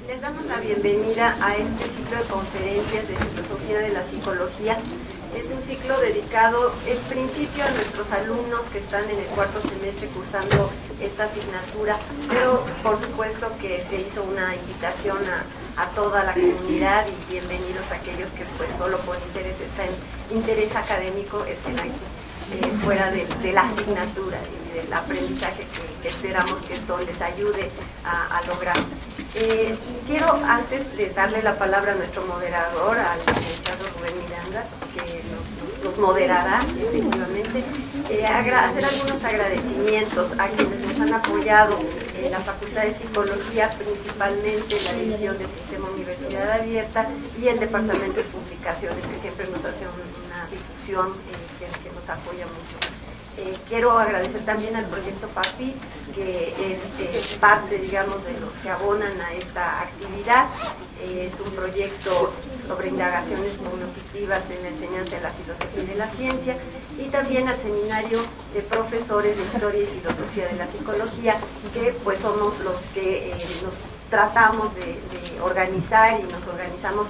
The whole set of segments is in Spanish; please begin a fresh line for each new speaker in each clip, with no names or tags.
Les damos la bienvenida a este ciclo de conferencias de Filosofía de la Psicología. Es un ciclo dedicado en principio a nuestros alumnos que están en el cuarto semestre cursando esta asignatura, pero por supuesto que se hizo una invitación a toda la comunidad y bienvenidos a aquellos que pues solo por interés académico estén aquí. Fuera de la asignatura y del aprendizaje que esperamos que esto les ayude a lograr. Quiero antes de darle la palabra a nuestro moderador, al licenciado Rubén Miranda, que nos moderará efectivamente, hacer algunos agradecimientos a quienes nos han apoyado en la Facultad de Psicología, principalmente la División del Sistema Universidad Abierta y el Departamento de Publicaciones, que siempre nos hace una difusión que nos apoya mucho. Quiero agradecer también al proyecto PAPIT, que es parte, digamos, de los que abonan a esta actividad. Es un proyecto sobre indagaciones cognitivas en la enseñanza de la filosofía y de la ciencia, y también al seminario de profesores de Historia y Filosofía de la Psicología, que pues somos los que nos tratamos de organizar y nos organizamos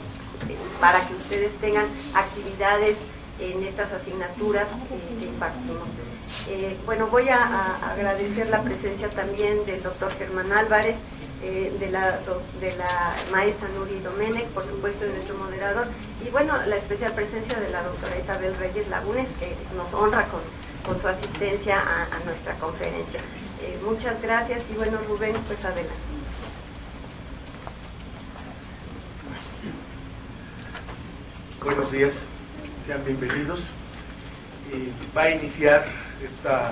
para que ustedes tengan actividades en estas asignaturas que impartimos. Bueno, voy a agradecer la presencia también del doctor Germán Álvarez, de la maestra Nuri Domenech, por supuesto, de nuestro moderador, y bueno, la especial presencia de la doctora Isabel Reyes Lagunes, que nos honra con su asistencia a nuestra conferencia. Muchas gracias y bueno, Rubén, pues adelante.
Buenos días, sean bienvenidos. Va a iniciar estas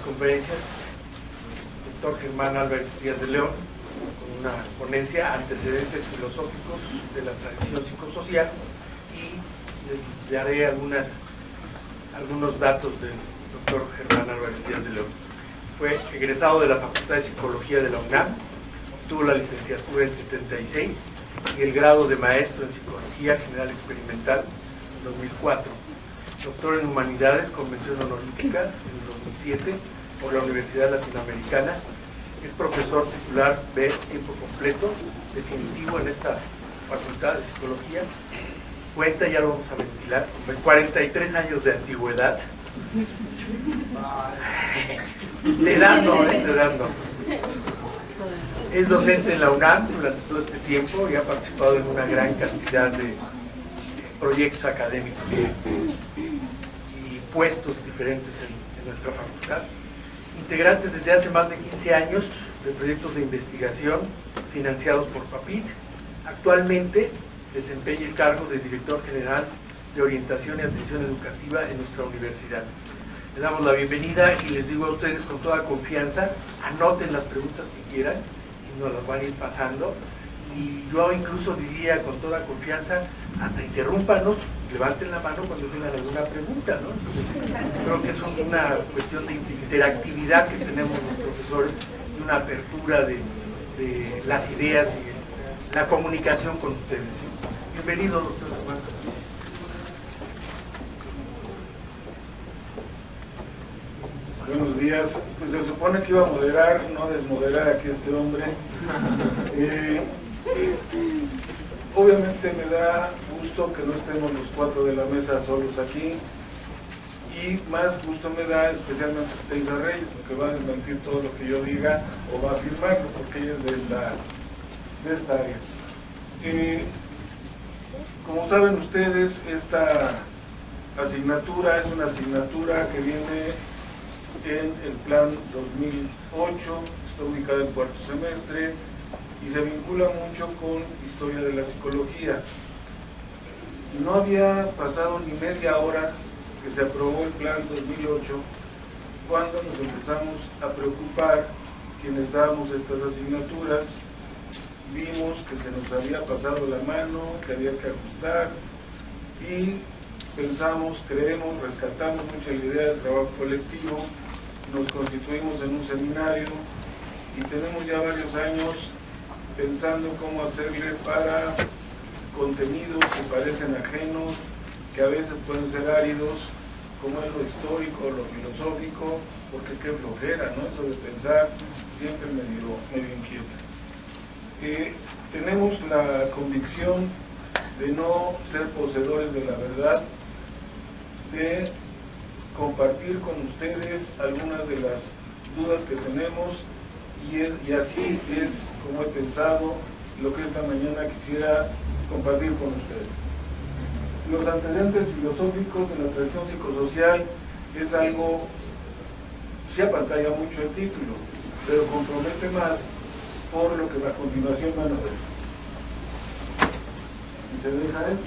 conferencias el doctor Germán Álvarez Díaz de León con una ponencia, antecedentes filosóficos de la tradición psicosocial, y les daré algunos datos del doctor Germán Álvarez Díaz de León. Fue egresado de la Facultad de Psicología de la UNAM, obtuvo la licenciatura en 76 y el grado de maestro en Psicología General Experimental en 2004. Doctor en Humanidades con mención honorífica en 2007 por la Universidad Latinoamericana. Es profesor titular de tiempo completo, definitivo en esta Facultad de Psicología. Cuenta, ya lo vamos a ventilar, con 43 años de antigüedad. Le dando. Es docente en la UNAM durante todo este tiempo y ha participado en una gran cantidad de proyectos académicos y puestos diferentes en nuestra facultad. Integrante desde hace más de 15 años de proyectos de investigación financiados por PAPIT. Actualmente desempeña el cargo de director general de orientación y atención educativa en nuestra universidad. Le damos la bienvenida y les digo a ustedes con toda confianza, anoten las preguntas que quieran y nos las van a ir pasando. Y yo incluso diría con toda confianza, hasta interrúmpanos, levanten la mano cuando tengan alguna pregunta, ¿no? Entonces, creo que es una cuestión de interactividad que tenemos los profesores, y una apertura de las ideas y la comunicación con ustedes, ¿sí? Bienvenido, doctor Germán.
Buenos días. Pues se supone que iba a moderar, no desmoderar aquí a este hombre. Obviamente me da gusto que no estemos los cuatro de la mesa solos aquí, y más gusto me da especialmente a Isa Reyes, porque va a desmentir todo lo que yo diga o va a afirmarlo, porque ella es de esta área. Como saben ustedes, esta asignatura es una asignatura que viene en el plan 2008, está ubicada en cuarto semestre y se vincula mucho con historia de la psicología. No había pasado ni media hora que se aprobó el plan 2008 cuando nos empezamos a preocupar quienes dábamos estas asignaturas. Vimos que se nos había pasado la mano, que había que ajustar, y pensamos, creemos, rescatamos mucho la idea del trabajo colectivo, nos constituimos en un seminario y tenemos ya varios años pensando cómo hacerle para contenidos que parecen ajenos, que a veces pueden ser áridos, como es lo histórico, lo filosófico, porque qué flojera, ¿no? Eso de pensar siempre medio inquieta. tenemos la convicción de no ser poseedores de la verdad, de compartir con ustedes algunas de las dudas que tenemos, y así es como he pensado lo que esta mañana quisiera compartir con ustedes. Los antecedentes filosóficos de la tradición psicosocial es algo, se apantalla mucho el título, pero compromete más por lo que a continuación van a ver. ¿Y se deja eso?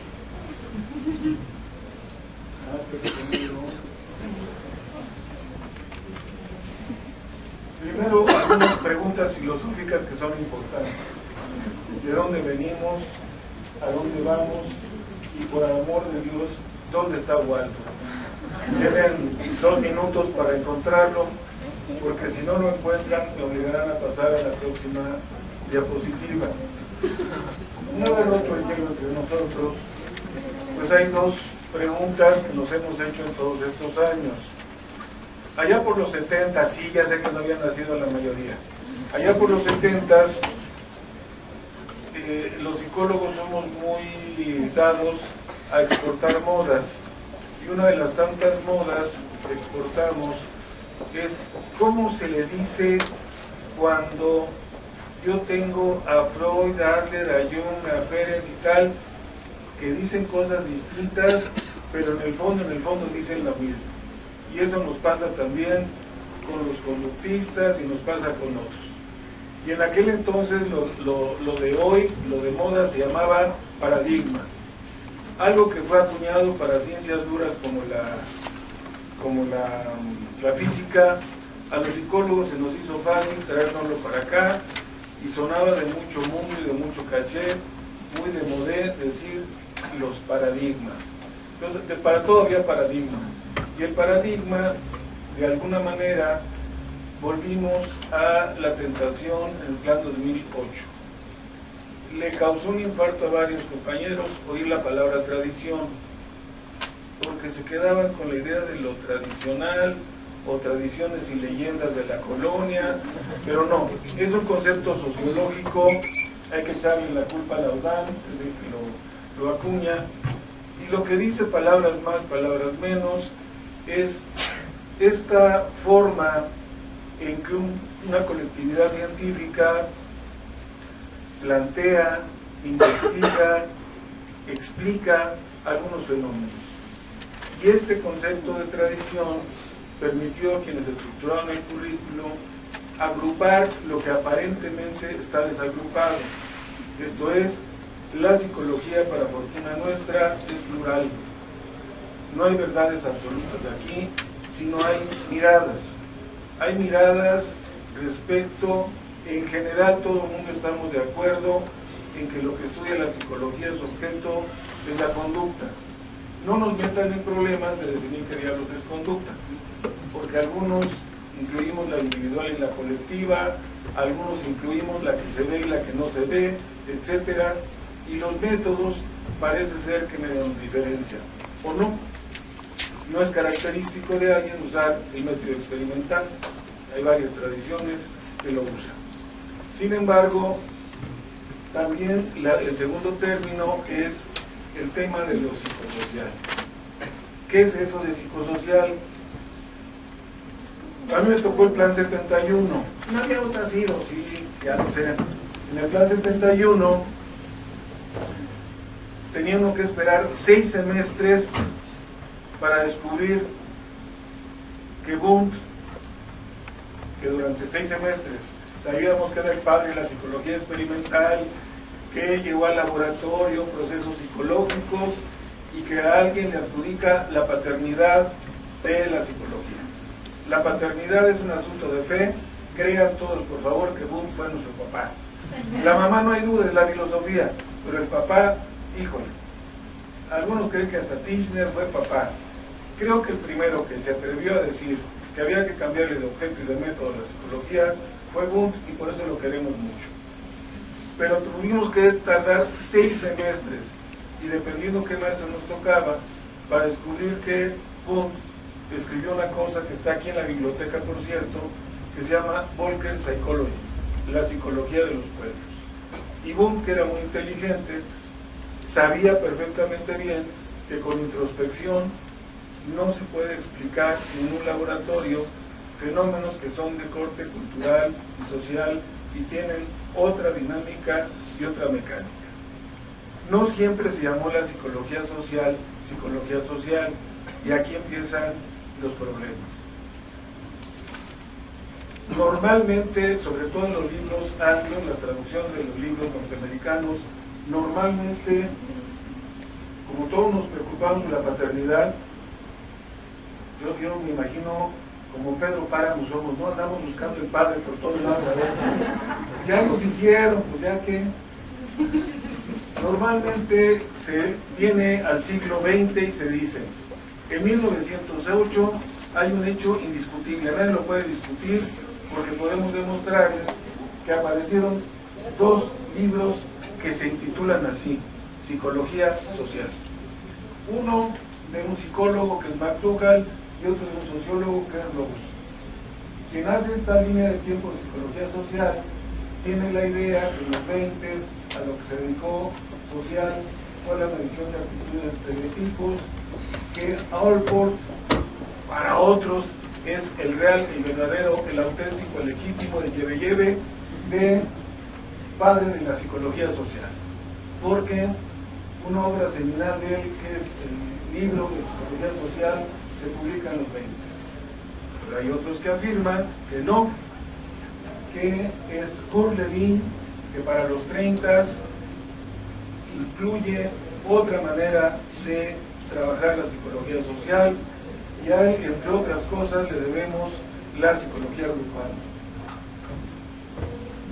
Primero, algunas preguntas filosóficas que son importantes. ¿De dónde venimos? ¿A dónde vamos? Y por amor de Dios, ¿dónde está Waldo? Tienen 2 minutos para encontrarlo, porque si no lo encuentran, me obligarán a pasar a la próxima diapositiva. Una vez roto el hielo entre nosotros, pues hay 2 preguntas que nos hemos hecho en todos estos años. Allá por los 70, sí, ya sé que no habían nacido la mayoría. Allá por los 70, los psicólogos somos muy dados a exportar modas. Y una de las tantas modas que exportamos es cómo se le dice cuando yo tengo a Freud, a Adler, a Jung, a Ferenc y tal, que dicen cosas distintas, pero en el fondo dicen lo mismo. Y eso nos pasa también con los conductistas y nos pasa con otros. Y en aquel entonces lo de hoy, lo de moda, se llamaba paradigma. Algo que fue acuñado para ciencias duras como la física. A los psicólogos se nos hizo fácil traérnoslo para acá y sonaba de mucho mundo y de mucho caché, muy de modé decir los paradigmas. Entonces, para todo había paradigma. Y el paradigma, de alguna manera, volvimos a la tentación en el plan 2008. Le causó un infarto a varios compañeros oír la palabra tradición, porque se quedaban con la idea de lo tradicional, o tradiciones y leyendas de la colonia, pero no, es un concepto sociológico, hay que echarle la culpa a Laudán, que es el que lo acuña, y lo que dice palabras más, palabras menos, es esta forma en que una colectividad científica plantea, investiga, explica algunos fenómenos. Y este concepto de tradición permitió a quienes estructuraron el currículo agrupar lo que aparentemente está desagrupado. Esto es, la psicología, para fortuna nuestra, es plural. No hay verdades absolutas aquí, sino hay miradas. Hay miradas respecto, en general todo el mundo estamos de acuerdo en que lo que estudia la psicología es objeto de la conducta. No nos metan en problemas de definir qué diablos es conducta, porque algunos incluimos la individual y la colectiva, algunos incluimos la que se ve y la que no se ve, etcétera, y los métodos parece ser que me dan diferencia, o no. No es característico de alguien usar el método experimental, hay varias tradiciones que lo usan. Sin embargo, también el segundo término es el tema de lo psicosocial. ¿Qué es eso de psicosocial? A mí me tocó el plan 71, no había otra sido, sí, ya lo sé. En el plan 71 teníamos que esperar 6 semestres para descubrir que Wundt, que durante 6 semestres sabíamos que era el padre de la psicología experimental, que llegó al laboratorio, procesos psicológicos, y que a alguien le adjudica la paternidad de la psicología. La paternidad es un asunto de fe, crean todos por favor que Wundt fue nuestro papá. La mamá no hay duda, es la filosofía, pero el papá, híjole, algunos creen que hasta Tishner fue papá. Creo que el primero que se atrevió a decir que había que cambiarle de objeto y de método a la psicología fue Wundt, y por eso lo queremos mucho. Pero tuvimos que tardar 6 semestres, y dependiendo qué maestro nos tocaba, para descubrir que Wundt escribió una cosa que está aquí en la biblioteca, por cierto, que se llama Volker Psychology, la psicología de los pueblos. Y Wundt, que era muy inteligente, sabía perfectamente bien que con introspección no se puede explicar en un laboratorio fenómenos que son de corte cultural y social y tienen otra dinámica y otra mecánica. No siempre se llamó la psicología social, y aquí empiezan los problemas. Normalmente, sobre todo en los libros anglos, las traducciones de los libros norteamericanos, normalmente, como todos nos preocupamos de la paternidad, yo me imagino como Pedro Páramo somos, no andamos buscando el padre por todos lados, a ver, ya nos hicieron, pues ya que... Normalmente se viene al siglo XX y se dice, en 1908 hay un hecho indiscutible, nadie lo puede discutir porque podemos demostrarles que aparecieron dos libros que se intitulan así, Psicología Social. Uno de un psicólogo que es McDougall y otro de un sociólogo que es Rawls. Quien hace esta línea de tiempo de psicología social tiene la idea que en los 20 a lo que se dedicó social fue la medición de actitudes y estereotipos, que Allport para otros es el real, el verdadero, el auténtico, el legítimo, el lleve de padre de la psicología social, porque una obra seminal de él, que es el libro de psicología social, se publica en los 20. Pero hay otros que afirman que no, que es Kurt Lewin, que para los 30 incluye otra manera de trabajar la psicología social, y a él, entre otras cosas, le debemos la psicología grupal.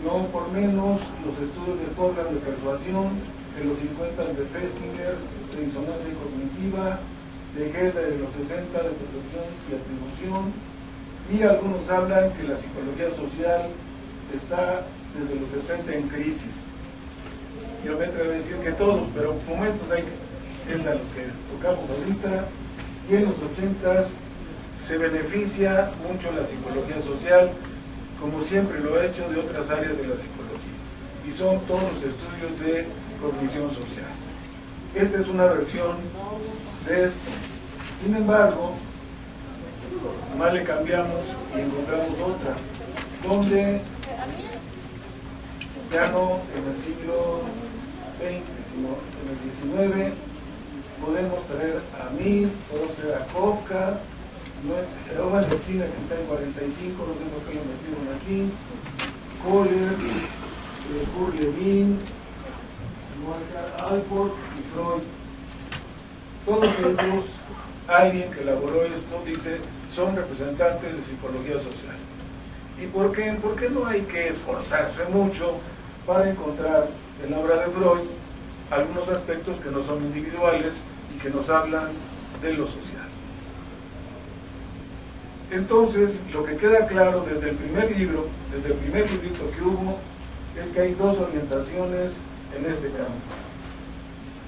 No por menos los estudios de Portland de persuasión, de los 50 de Festinger, de disonancia cognitiva, de Heller de los 60 de percepción y atribución, y algunos hablan que la psicología social está desde los 70 en crisis. Yo me atrevo a decir que todos, pero como estos es a los que tocamos ahorita, y en los 80 se beneficia mucho la psicología social, como siempre lo ha hecho de otras áreas de la psicología, y son todos los estudios de cognición social. Esta es una versión de esto. Sin embargo, más le cambiamos y encontramos otra, donde ya no en el siglo XX, sino en el XIX, podemos traer a Mill, podemos traer a Kafka, Jehová Esquina, que está en 45, no sé por qué lo metieron aquí, Kohler, Kurt Lewin, Allport y Freud. Todos ellos, alguien que elaboró esto, dice, son representantes de psicología social. ¿Y por qué? Porque no hay que esforzarse mucho para encontrar en la obra de Freud algunos aspectos que no son individuales y que nos hablan de lo social. Entonces, lo que queda claro desde el primer libro, desde el primer librito que hubo, es que hay dos orientaciones en este campo: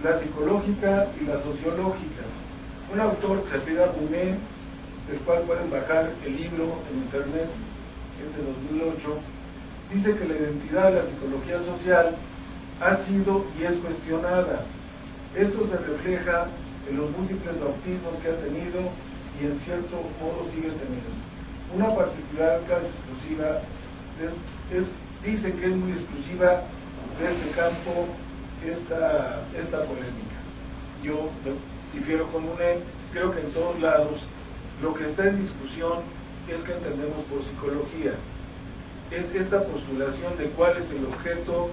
la psicológica y la sociológica. Un autor que se pide Bunet, del cual pueden bajar el libro en internet, que es de 2008, dice que la identidad de la psicología social ha sido y es cuestionada. Esto se refleja en los múltiples bautismos que ha tenido y en cierto modo sigue teniendo. Una particular casi exclusiva dice que es muy exclusiva de este campo esta polémica. Yo difiero con UNED, creo que en todos lados lo que está en discusión es que entendemos por psicología. Es esta postulación de cuál es el objeto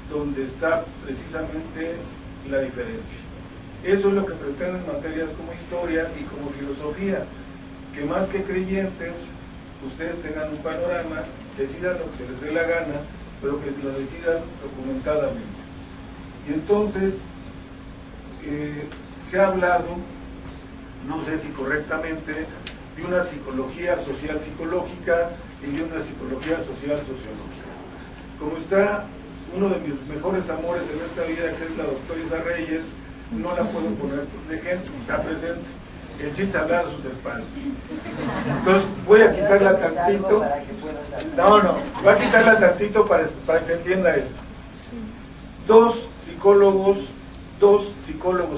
donde está precisamente la diferencia. Eso es lo que pretenden materias como historia y como filosofía, que más que creyentes, ustedes tengan un panorama, decidan lo que se les dé la gana, pero que se lo decidan documentadamente. Y entonces, se ha hablado, no sé si correctamente, de una psicología social psicológica y de una psicología social sociológica. Como está uno de mis mejores amores en esta vida, que es la doctora Isa Reyes, no la puedo poner de ejemplo, está presente. El chiste es hablar a sus espaldas. Entonces voy a quitarla tantito. No, voy a quitarla tantito para que se entienda esto. dos psicólogos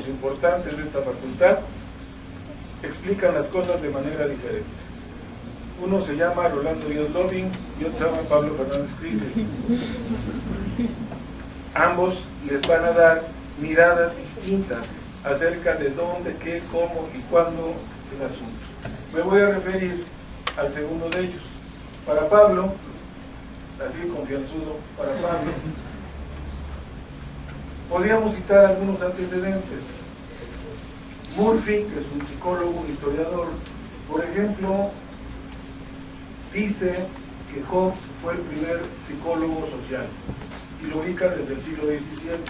importantes de esta facultad explican las cosas de manera diferente. Uno se llama Rolando Díaz Lobing y otro se llama Pablo Fernández Crible. Ambos les van a dar miradas distintas acerca de dónde, qué, cómo y cuándo el asunto. Me voy a referir al segundo de ellos. Para Pablo, así confianzudo, para Pablo, podríamos citar algunos antecedentes. Murphy, que es un psicólogo, historiador, por ejemplo, dice que Hobbes fue el primer psicólogo social y lo ubica desde el siglo XVII.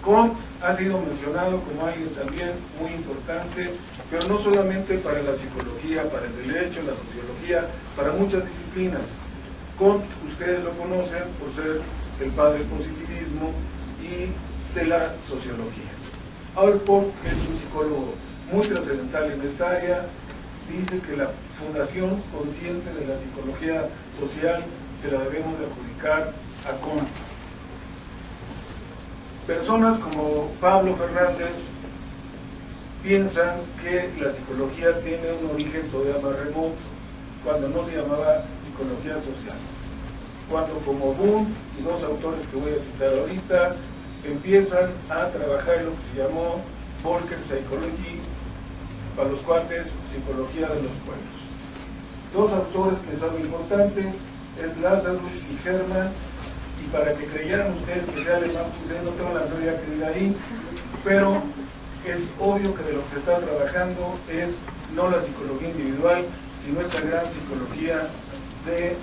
Comte ha sido mencionado como alguien también muy importante, pero no solamente para la psicología, para el derecho, la sociología, para muchas disciplinas. Comte, ustedes lo conocen por ser el padre del positivismo y de la sociología. Allport, que es un psicólogo muy trascendental en esta área, dice que la fundación consciente de la psicología social se la debemos de adjudicar a Comte. Personas como Pablo Fernández piensan que la psicología tiene un origen todavía más remoto, cuando no se llamaba psicología social. Cuando como Boone y dos autores que voy a citar ahorita empiezan a trabajar lo que se llamó Volcker Psychology, para los cuates psicología de los pueblos. Dos autores que son importantes es Lazarus y Hermann, y para que creyeran ustedes que sea alemán, pues no tengo la teoría que diga ahí, pero es obvio que de lo que se está trabajando es no la psicología individual, sino esa gran psicología de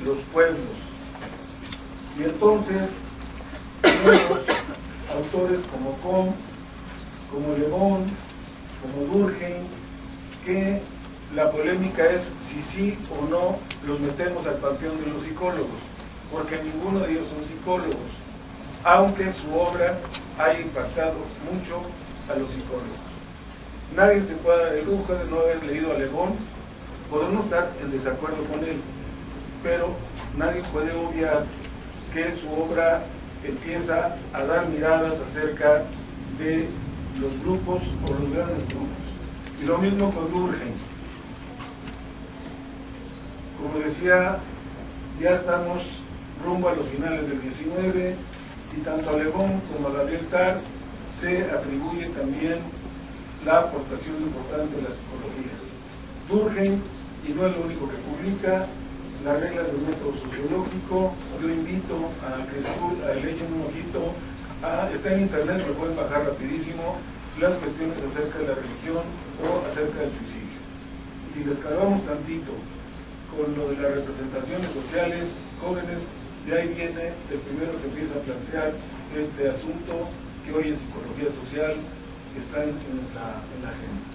los pueblos. Y entonces tenemos autores como Comte, como Le Bon, como Durkheim, que la polémica es si sí o no los metemos al panteón de los psicólogos, porque ninguno de ellos son psicólogos, aunque su obra haya impactado mucho a los psicólogos. Nadie se puede dar el lujo de no haber leído a Le Bon. Podemos estar en desacuerdo con él, pero nadie puede obviar que su obra empieza a dar miradas acerca de los grupos o los grandes grupos. Y lo mismo con Durkheim. Como decía, ya estamos rumbo a los finales del 19 y tanto a Le Bon como a Gabriel Tarde se atribuye también la aportación importante de la psicología. Durkheim, y no es lo único que publica, las reglas del método sociológico. Yo invito a que le echen un ojito, está en internet, lo pueden bajar rapidísimo, las cuestiones acerca de la religión o acerca del suicidio. Y si les cargamos tantito con lo de las representaciones sociales, jóvenes, de ahí viene el primero que empieza a plantear este asunto que hoy en psicología social está en la agenda.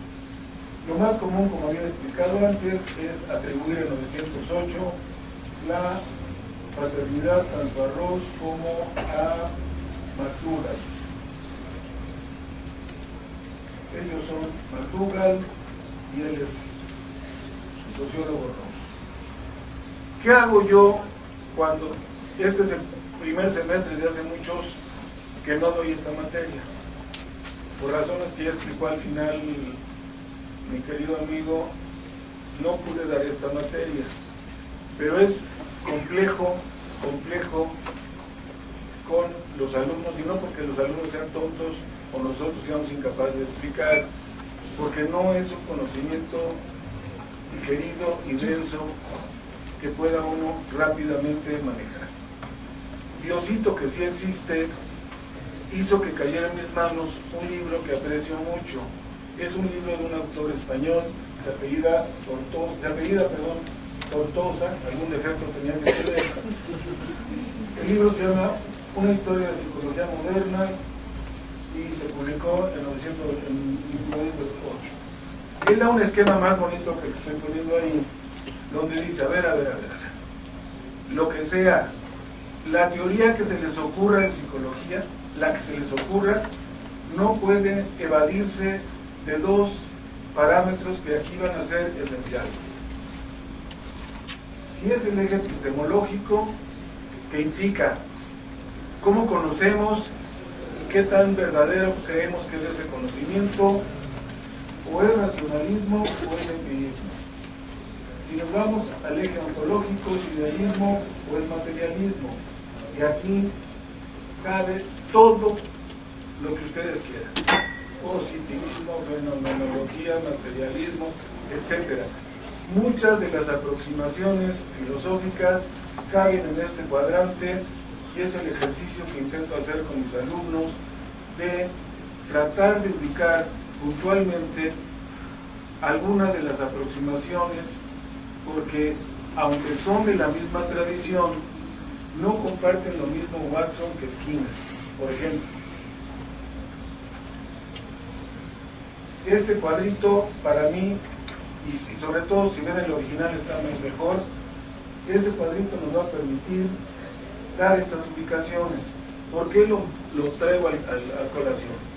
Lo más común, como había explicado antes, es atribuir en 908 la paternidad tanto a Ross como a McDougall. Ellos son McDougall y él es el sociólogo Ross. ¿Qué hago yo cuando este es el primer semestre de hace muchos que no doy esta materia? Por razones que ya explicó al final mi querido amigo, no pude dar esta materia, pero es complejo con los alumnos, y no porque los alumnos sean tontos o nosotros seamos incapaces de explicar, porque no es un conocimiento digerido y denso que pueda uno rápidamente manejar. Diosito, que sí existe, hizo que cayera en mis manos un libro que aprecio mucho. Es un libro de un autor español de apellida Tortosa, algún defecto tenía que tener. El libro se llama Una historia de psicología moderna y se publicó en 1908. Él da un esquema más bonito que el que estoy poniendo ahí, donde dice, a ver, lo que sea, la teoría que se les ocurra en psicología, la que se les ocurra, no puede evadirse de dos parámetros que aquí van a ser esenciales. Si es el eje epistemológico que implica cómo conocemos y qué tan verdadero creemos que es ese conocimiento, o es racionalismo o es empirismo. Si nos vamos al eje ontológico, es idealismo o es materialismo. Y aquí cabe todo lo que ustedes quieran: positivismo, fenomenología, materialismo, etc. Muchas de las aproximaciones filosóficas caben en este cuadrante, y es el ejercicio que intento hacer con mis alumnos, de tratar de ubicar puntualmente algunas de las aproximaciones, porque aunque son de la misma tradición, no comparten lo mismo Watson que Skinner. Por ejemplo, este cuadrito para mí, y sobre todo si ven el original está mejor, ese cuadrito nos va a permitir dar estas ubicaciones. ¿Por qué lo traigo a colación?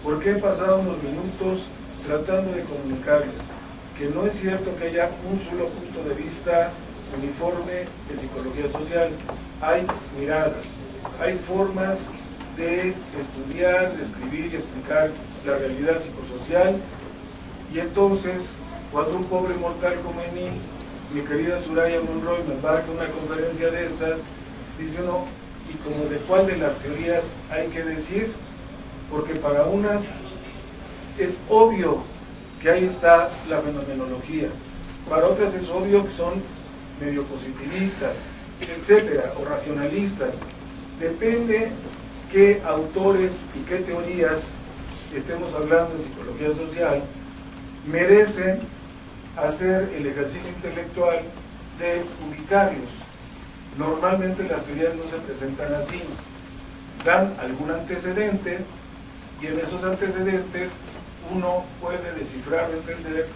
Porque he pasado unos minutos tratando de comunicarles que no es cierto que haya un solo punto de vista uniforme de psicología social. Hay miradas, hay formas de estudiar, de escribir y explicar la realidad psicosocial, y entonces cuando un pobre mortal como mí, mi querida Soraya Monroy, me embarca en una conferencia de estas, dice uno, ¿y como de cuál de las teorías hay que decir? Porque para unas es obvio que ahí está la fenomenología, para otras es obvio que son medio positivistas, etcétera, o racionalistas. Depende qué autores y qué teorías estemos hablando en psicología social merecen hacer el ejercicio intelectual de ubicarlos. Normalmente las teorías no se presentan así, dan algún antecedente, y en esos antecedentes uno puede descifrar o entender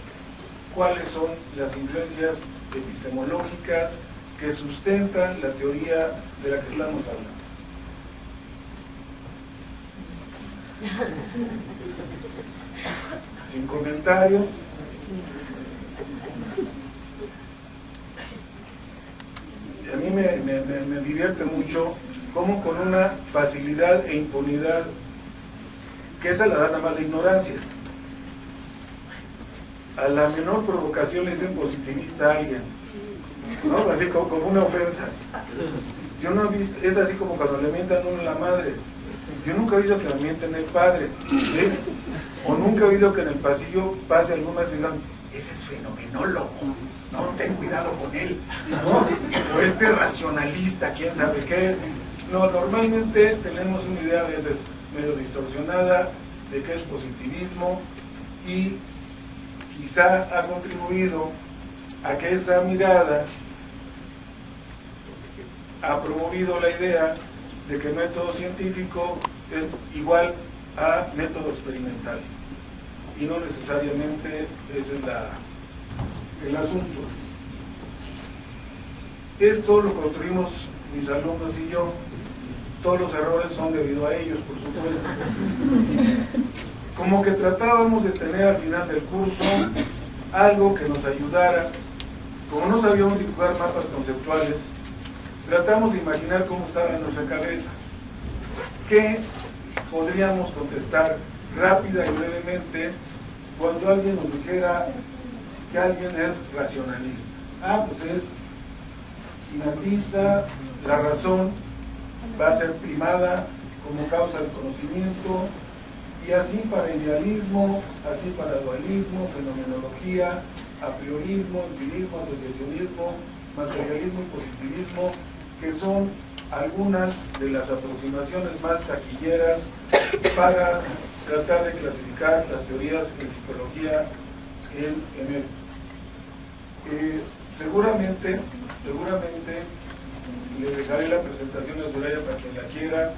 cuáles son las influencias epistemológicas que sustentan la teoría de la que estamos hablando. Sin comentarios. Y a mí me divierte mucho cómo con una facilidad e impunidad, que esa la da nada más la ignorancia, a la menor provocación le dicen positivista a alguien, ¿no? Así como una ofensa. Yo no he visto, es así como cuando le mientan a uno la madre. Yo nunca he oído que me mienten el padre, ¿sí? O nunca he oído que en el pasillo pase algún maestro y digan, ese es fenomenólogo, no, ten cuidado con él, ¿no? O este racionalista, quién sabe qué. No, normalmente tenemos una idea a veces medio distorsionada de qué es positivismo, y quizá ha contribuido a que esa mirada ha promovido la idea de que el método científico es igual a método experimental, y no necesariamente ese es el asunto. Esto lo construimos mis alumnos y yo. Todos los errores son debido a ellos, por supuesto. Como que tratábamos de tener al final del curso algo que nos ayudara. Como no sabíamos dibujar mapas conceptuales, tratamos de imaginar cómo estaba en nuestra cabeza, qué podríamos contestar rápida y brevemente cuando alguien nos dijera que alguien es racionalista. Pues es innatista, la razón va a ser primada como causa del conocimiento, y así para idealismo, así para dualismo, fenomenología, apriorismo, empirismo, asociacionismo, materialismo y positivismo, que son algunas de las aproximaciones más taquilleras para tratar de clasificar las teorías en psicología en esto. Seguramente le dejaré la presentación a Soraya para quien la quiera,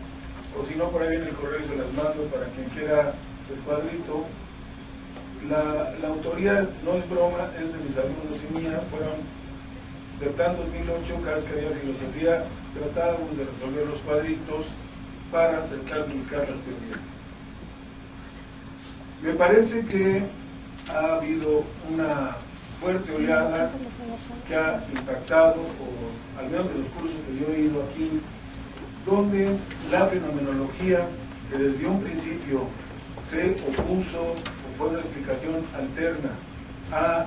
o si no, por ahí viene el correo y se las mando para quien quiera el cuadrito. La autoría no es broma, es de mis alumnos y mías. Fueron de plan 2008, cada vez que había filosofía tratábamos de resolver los cuadritos para tratar de buscar las teorías. Me parece que ha habido una fuerte oleada que ha impactado o al menos de los cursos que yo he ido aquí, donde la fenomenología, que desde un principio se opuso o fue una explicación alterna a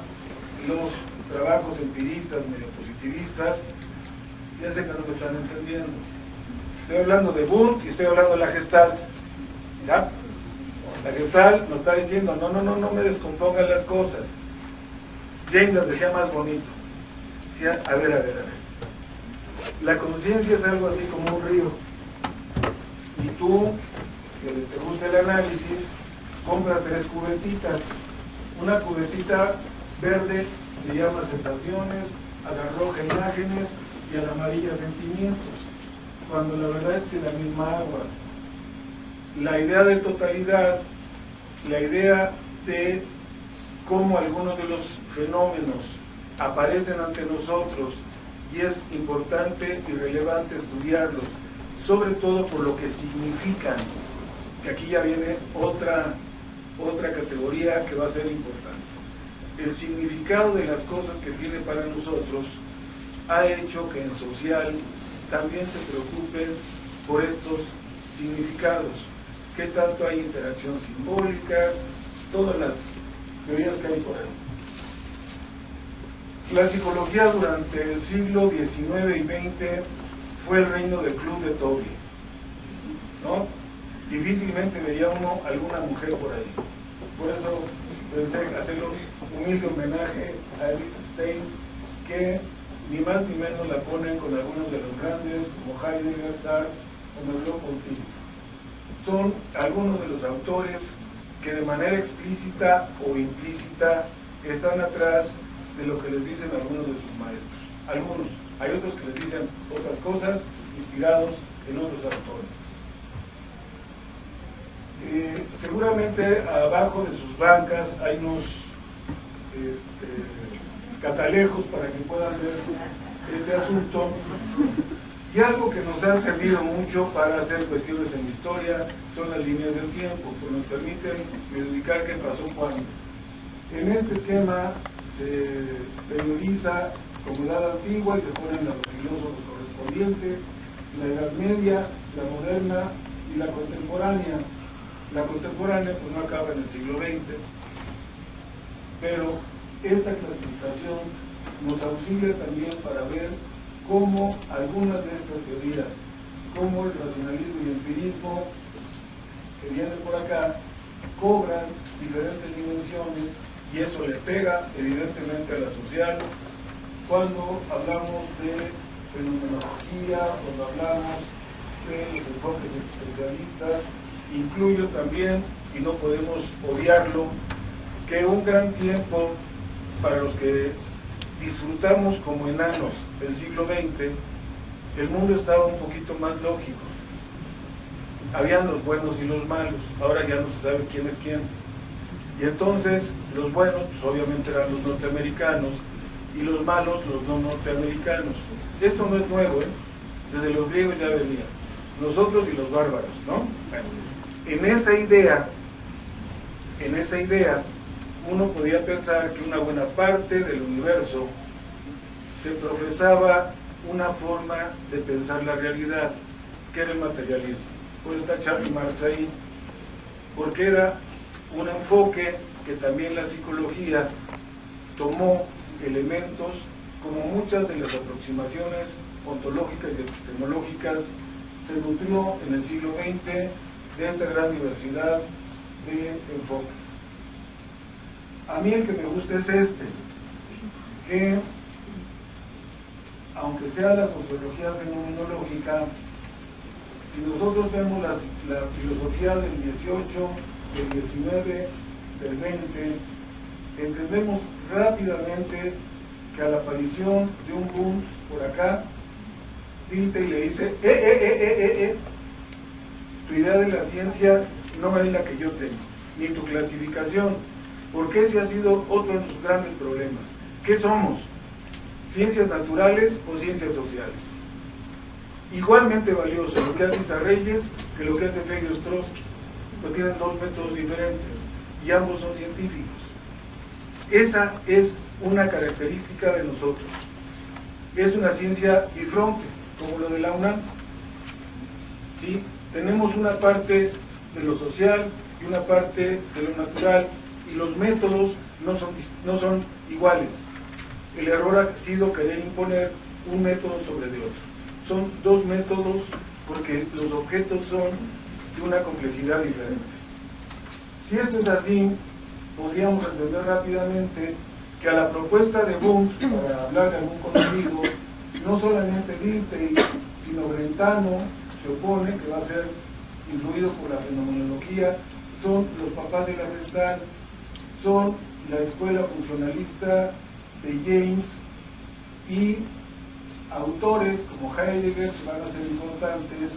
los trabajos empiristas, medio positivistas, fíjense que no me están entendiendo. Estoy hablando de Wundt y estoy hablando de la Gestalt. ¿Ya? La Gestalt nos está diciendo, no me descompongan las cosas. James las decía más bonito. Decía, a ver. La conciencia es algo así como un río. Y tú, que te gusta el análisis, compras 3 cubetitas. Una cubetita verde le llama sensaciones, a la roja imágenes y a la amarilla sentimientos. Cuando la verdad es que la misma agua. La idea de totalidad, la idea de cómo algunos de los fenómenos aparecen ante nosotros y es importante y relevante estudiarlos, sobre todo por lo que significan, que aquí ya viene otra categoría que va a ser importante. El significado de las cosas que tiene para nosotros ha hecho que en social también se preocupen por estos significados. ¿Qué tanto hay interacción simbólica? Todas las teorías que hay por ahí. La psicología durante el siglo XIX y XX fue el reino del club de Toby, ¿no? Difícilmente veía uno alguna mujer por ahí. Por eso pensé hacerle un humilde homenaje a Edith Stein, que ni más ni menos la ponen con algunos de los grandes, como Heidegger, Sartre o Merleau-Ponty. Son algunos de los autores que de manera explícita o implícita están atrás de lo que les dicen algunos de sus maestros. Algunos, hay otros que les dicen otras cosas, inspirados en otros autores. Seguramente abajo de sus bancas hay unos catalejos para que puedan ver este asunto. Y algo que nos ha servido mucho para hacer cuestiones en la historia son las líneas del tiempo, que nos permiten ubicar qué pasó cuándo. En este esquema se periodiza como edad antigua y se ponen los filósofos correspondientes, la Edad Media, la moderna y la contemporánea. La contemporánea pues no acaba en el siglo XX, pero esta clasificación nos auxilia también para ver cómo algunas de estas teorías, como el racionalismo y el empirismo, que vienen por acá, cobran diferentes dimensiones y eso le pega evidentemente a la social cuando hablamos de fenomenología, cuando hablamos de los enfoques existencialistas. Incluyo también, y no podemos obviarlo, que un gran tiempo para los que disfrutamos como enanos del siglo XX, el mundo estaba un poquito más lógico. Habían los buenos y los malos, ahora ya no se sabe quién es quién. Y entonces los buenos, pues obviamente eran los norteamericanos, y los malos, los no norteamericanos. Esto no es nuevo, desde los griegos ya venía. Nosotros y los bárbaros, ¿no? Bueno, en esa idea, uno podía pensar que una buena parte del universo se profesaba una forma de pensar la realidad, que era el materialismo. Pues está Charles Marx ahí, porque era un enfoque que también la psicología tomó elementos, como muchas de las aproximaciones ontológicas y epistemológicas, se nutrió en el siglo XX de esta gran diversidad de enfoques. A mí el que me gusta es que aunque sea la sociología fenomenológica, si nosotros vemos la filosofía del 18, del 19, del 20, entendemos rápidamente que a la aparición de un Wundt por acá, pinta y le dice, tu idea de la ciencia no es la que yo tengo, ni tu clasificación, porque ese ha sido otro de los grandes problemas. ¿Qué somos? ¿Ciencias naturales o ciencias sociales? Igualmente valioso lo que hace Isarreyes que lo que hace Félix Trotsky, pues tienen dos métodos diferentes y ambos son científicos. Esa es una característica de nosotros. es una ciencia bifronte, como lo de la UNAM. ¿Sí? Tenemos una parte de lo social y una parte de lo natural, y los métodos no son iguales. El error ha sido querer imponer un método sobre de otro. Son dos métodos porque los objetos son de una complejidad diferente. Si esto es así, podríamos entender rápidamente que a la propuesta de Wundt, para hablar de algún conocido, no solamente Dilthey, sino Brentano se opone, que va a ser influido por la fenomenología, son los papás de la Gestalt, son la escuela funcionalista de James, y autores como Heidegger van a ser importantes.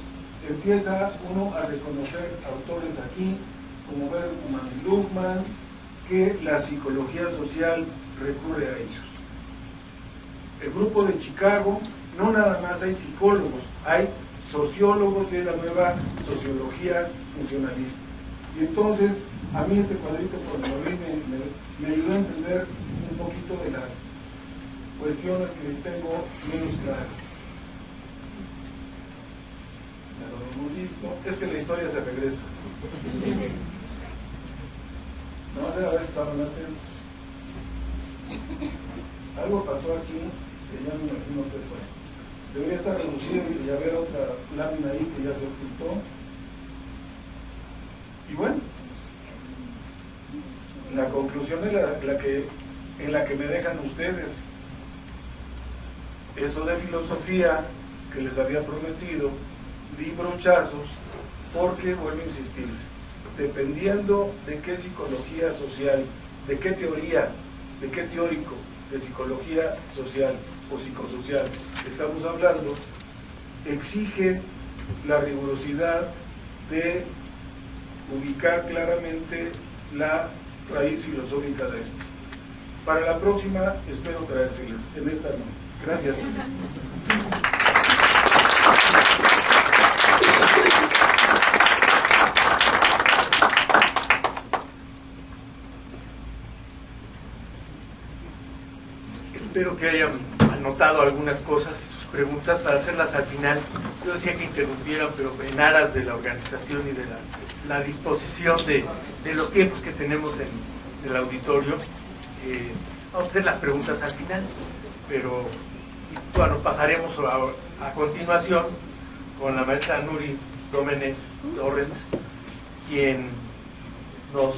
Empieza uno a reconocer autores aquí, como Bergman y Luhmann, que la psicología social recurre a ellos. El grupo de Chicago, no nada más hay psicólogos, hay sociólogos de la nueva sociología funcionalista. Y entonces, a mí este cuadrito por lo que me ayudó a entender un poquito de las cuestiones que tengo menos claras. Ya lo hemos visto, es que la historia se regresa. No, a ver si estaban atentos. Algo pasó aquí, que ya me imagino que fue. Debería estar reducido y haber otra lámina ahí que ya se ocultó. Y bueno, la conclusión es en la que me dejan ustedes. Eso de filosofía que les había prometido, di brochazos, porque vuelvo a insistir, dependiendo de qué psicología social, de qué teoría, de qué teórico de psicología social o psicosocial estamos hablando, exige la rigurosidad de ubicar claramente la raíz filosófica de esto. Para la próxima espero traérselas, en esta no. Gracias.
Espero que hayan anotado algunas cosas y sus preguntas para hacerlas al final. Yo decía que interrumpieran, pero en aras de la organización y de la disposición de los tiempos que tenemos en el auditorio, vamos a hacer las preguntas al final, pero bueno, pasaremos a continuación con la maestra Nuri Domenech Torrens, quien nos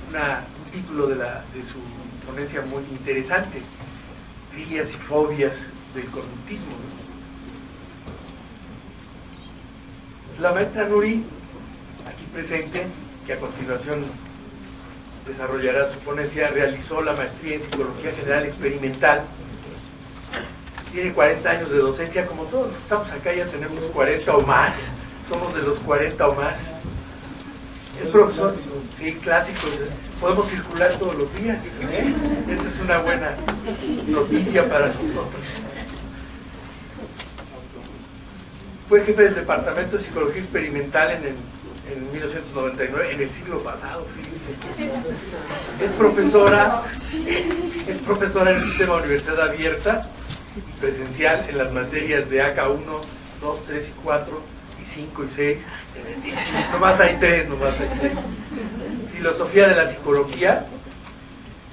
un título de su ponencia muy interesante, filias y fobias del conductismo. La maestra Nuri, aquí presente, que a continuación desarrollará su ponencia, realizó la maestría en Psicología General Experimental. Tiene 40 años de docencia, como todos los que estamos acá ya tenemos 40 o más, somos de los 40 o más. Es profesor, sí, clásicos, podemos circular todos los días, ¿eh? Esa es una buena noticia para nosotros. Fue jefe del Departamento de Psicología Experimental en 1999, en el siglo pasado, fíjense. Es profesora en el sistema de universidad abierta y presencial en las materias de AK 1, 2, 3 y 4, y 5 y 6. Nomás hay 3. Filosofía de la psicología,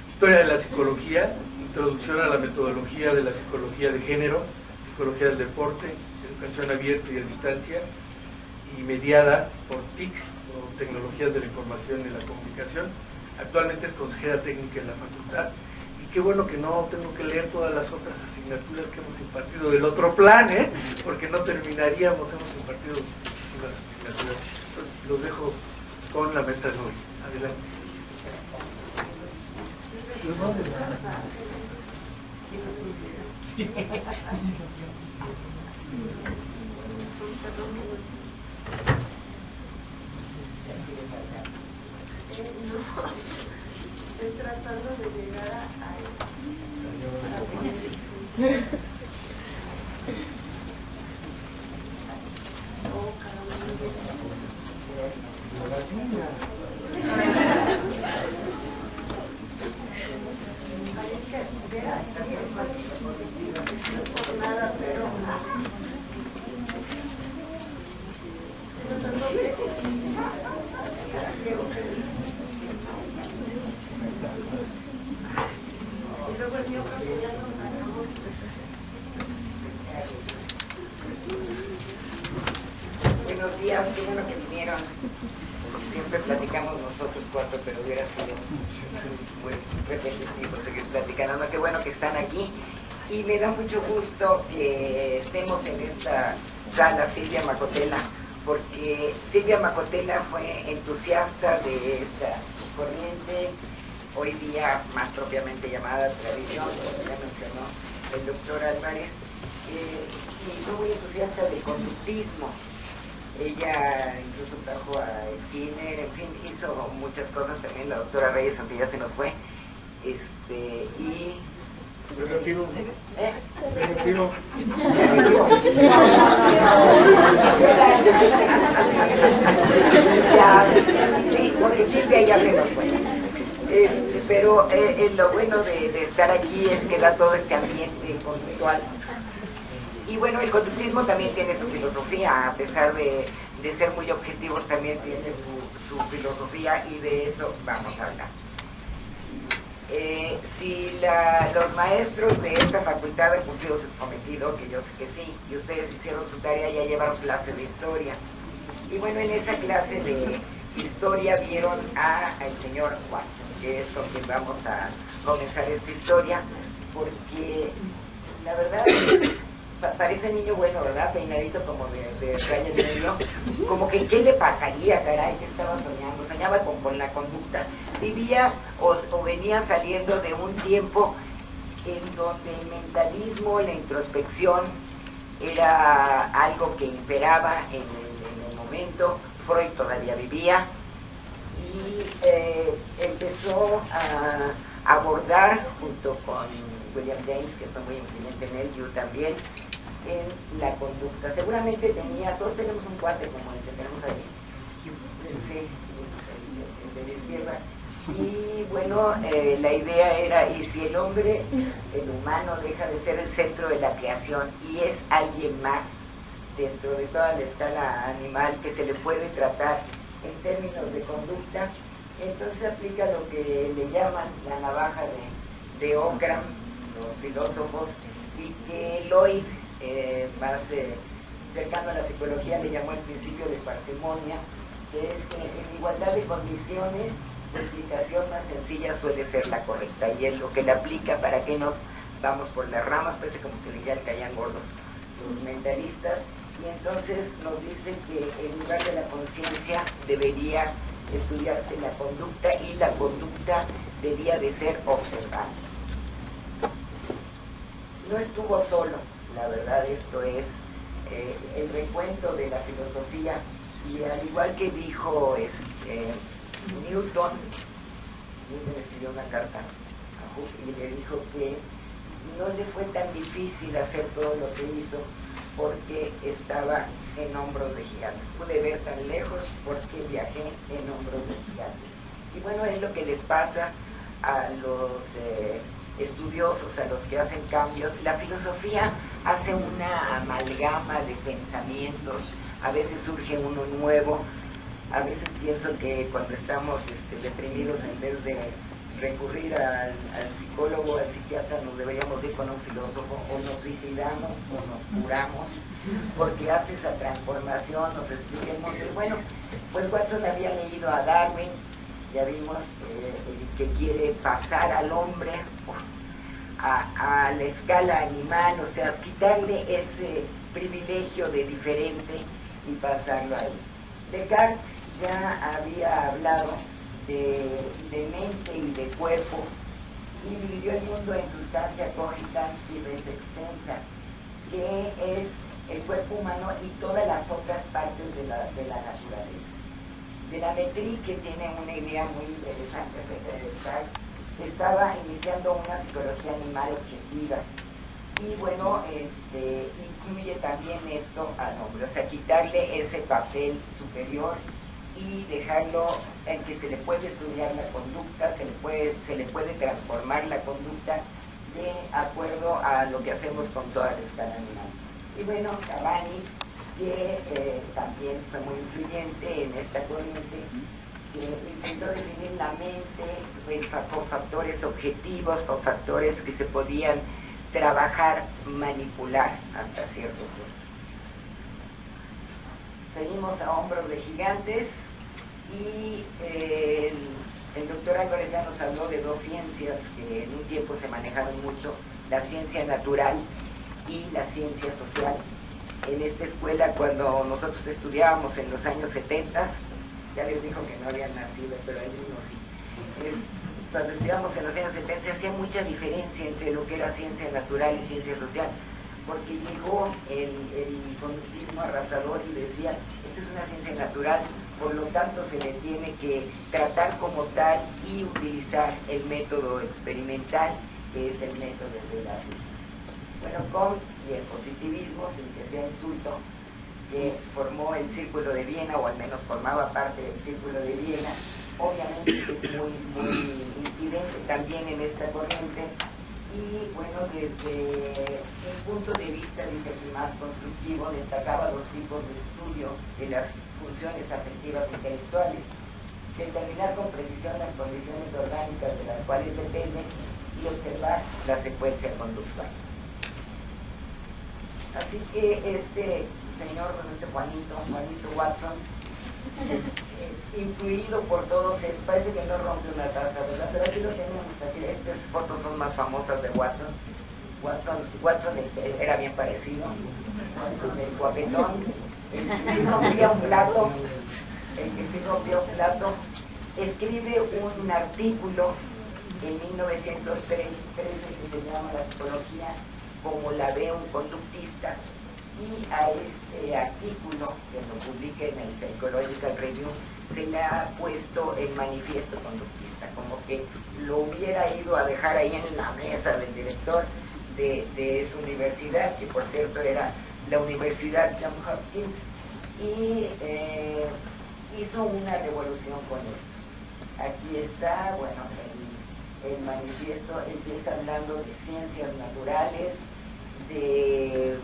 historia de la psicología, introducción a la metodología de la psicología de género, psicología del deporte, educación abierta y a distancia, y mediada por TIC, o Tecnologías de la Información y la Comunicación. Actualmente es consejera técnica en la facultad, y qué bueno que no tengo que leer todas las otras asignaturas que hemos impartido del otro plan, porque no terminaríamos, hemos impartido muchísimas asignaturas. Entonces, los dejo con la maestra Nuri. Adelante.
Estoy tratando de llegar a
días, qué bueno que vinieron. Siempre platicamos nosotros cuatro, pero hubiera sido muy repetitivo seguir platicando. No, qué bueno que están aquí. Y me da mucho gusto que estemos en esta sala Silvia Macotela, porque Silvia Macotela fue entusiasta de esta corriente, hoy día más propiamente llamada tradición, como ya mencionó el doctor Álvarez, y fue muy entusiasta del conductismo. Ella incluso trajo a Skinner, en fin, hizo muchas cosas también, la doctora Reyes, aunque ya se nos fue, y...
Selectivo.
Selectivo. Sí, porque Silvia ya se nos fue. Pero lo bueno de estar aquí es que da todo este ambiente conceptual. Y bueno, el conductismo también tiene su filosofía, a pesar de ser muy objetivos, también tiene su filosofía, y de eso vamos a hablar. Si los maestros de esta facultad han cumplido su cometido, que yo sé que sí, y ustedes hicieron su tarea, ya llevaron clase de historia. Y bueno, en esa clase de historia vieron al señor Watson, que es con quien vamos a comenzar esta historia, porque la verdad parece niño bueno, ¿verdad? Peinadito como de raya en medio. Como que, ¿qué le pasaría, caray? ¿Qué estaba soñando? Soñaba con la conducta. Vivía o venía saliendo de un tiempo en donde el mentalismo, la introspección, era algo que imperaba en el momento. Freud todavía vivía y empezó a abordar, junto con William James, que fue muy influyente en él, yo también, en la conducta. Seguramente todos tenemos un cuate como el que tenemos ahí, sí, el de la izquierda. Y bueno, la idea era, y si el hombre, el humano, deja de ser el centro de la creación y es alguien más dentro de toda la escala animal que se le puede tratar en términos de conducta, entonces aplica lo que le llaman la navaja de Occam, los filósofos, y que Lloyd, más cercano a la psicología, le llamó el principio de parsimonia, que es que en igualdad de condiciones la explicación más sencilla suele ser la correcta, y es lo que le aplica. Para que nos vamos por las ramas, parece como que ya le caían gordos los mentalistas, y entonces nos dice que en lugar de la conciencia debería estudiarse la conducta, y la conducta debía de ser observada. No estuvo solo, la verdad. Esto es el recuento de la filosofía, y al igual que dijo Newton escribió una carta a Hooke y le dijo que no le fue tan difícil hacer todo lo que hizo porque estaba en hombros de gigantes. Pude ver tan lejos porque viajé en hombros de gigantes. Y bueno, es lo que les pasa a los estudiosos, a los que hacen cambios. La filosofía hace una amalgama de pensamientos, a veces surge uno nuevo. A veces pienso que cuando estamos deprimidos, en vez de recurrir al psicólogo, al psiquiatra, nos deberíamos ir con un filósofo, o nos suicidamos o nos curamos, porque hace esa transformación. Nos expliquemos bueno, pues Watson había leído a Darwin, ya vimos que quiere pasar al hombre a la escala animal, o sea, quitarle ese privilegio de diferente y pasarlo ahí. Descartes ya había hablado de mente y de cuerpo, y dividió el mundo en sustancia cogitans y res extensa, que es el cuerpo humano y todas las otras partes de la naturaleza. De la Métrie, que tiene una idea muy interesante acerca de Descartes, estaba iniciando una psicología animal objetiva, y bueno, incluye también esto al hombre, o sea, quitarle ese papel superior y dejarlo en que se le puede estudiar la conducta, se le puede transformar la conducta de acuerdo a lo que hacemos con toda la escala animal. Y bueno, Cabanis, que también fue muy influyente en esta corriente, que intentó definir la mente por factores objetivos, por factores que se podían trabajar, manipular hasta cierto punto. seguimos a hombros de gigantes y el doctor Álvarez ya nos habló de dos ciencias que en un tiempo se manejaron mucho, la ciencia natural y la ciencia social. En esta escuela, cuando nosotros estudiábamos en los años 70, ya les dijo que no habían nacido, pero algunos sí, cuando estudiábamos en los años 70 se hacía mucha diferencia entre lo que era ciencia natural y ciencia social, porque llegó el conductismo arrasador y decía, esto es una ciencia natural, por lo tanto se le tiene que tratar como tal y utilizar el método experimental, que es el método de la ciencia. Bueno, con y el positivismo, sin que sea insulto, que formó el Círculo de Viena, o al menos formaba parte del Círculo de Viena, obviamente es muy incidente también en esta corriente, y bueno, desde un punto de vista, dice aquí, más constructivo, destacaba los tipos de estudio de las funciones afectivas intelectuales, determinar con precisión las condiciones orgánicas de las cuales dependen y observar la secuencia conductual. Así que este señor, Juanito Watson, influido por todos, parece que no rompe una taza, ¿verdad? Pero aquí lo tenemos, aquí, estas fotos son más famosas de Watson. Watson era bien parecido, Watson el guapetón, el que sí rompía un plato, escribe un artículo en 1913 que se llama La psicología como la ve un conductista, y a este artículo, que lo publica en el Psychological Review, se le ha puesto el manifiesto conductista, como que lo hubiera ido a dejar ahí en la mesa del director de su universidad, que por cierto era la Universidad Johns Hopkins, y hizo una revolución con esto. Aquí está, bueno, el manifiesto empieza hablando de ciencias naturales, de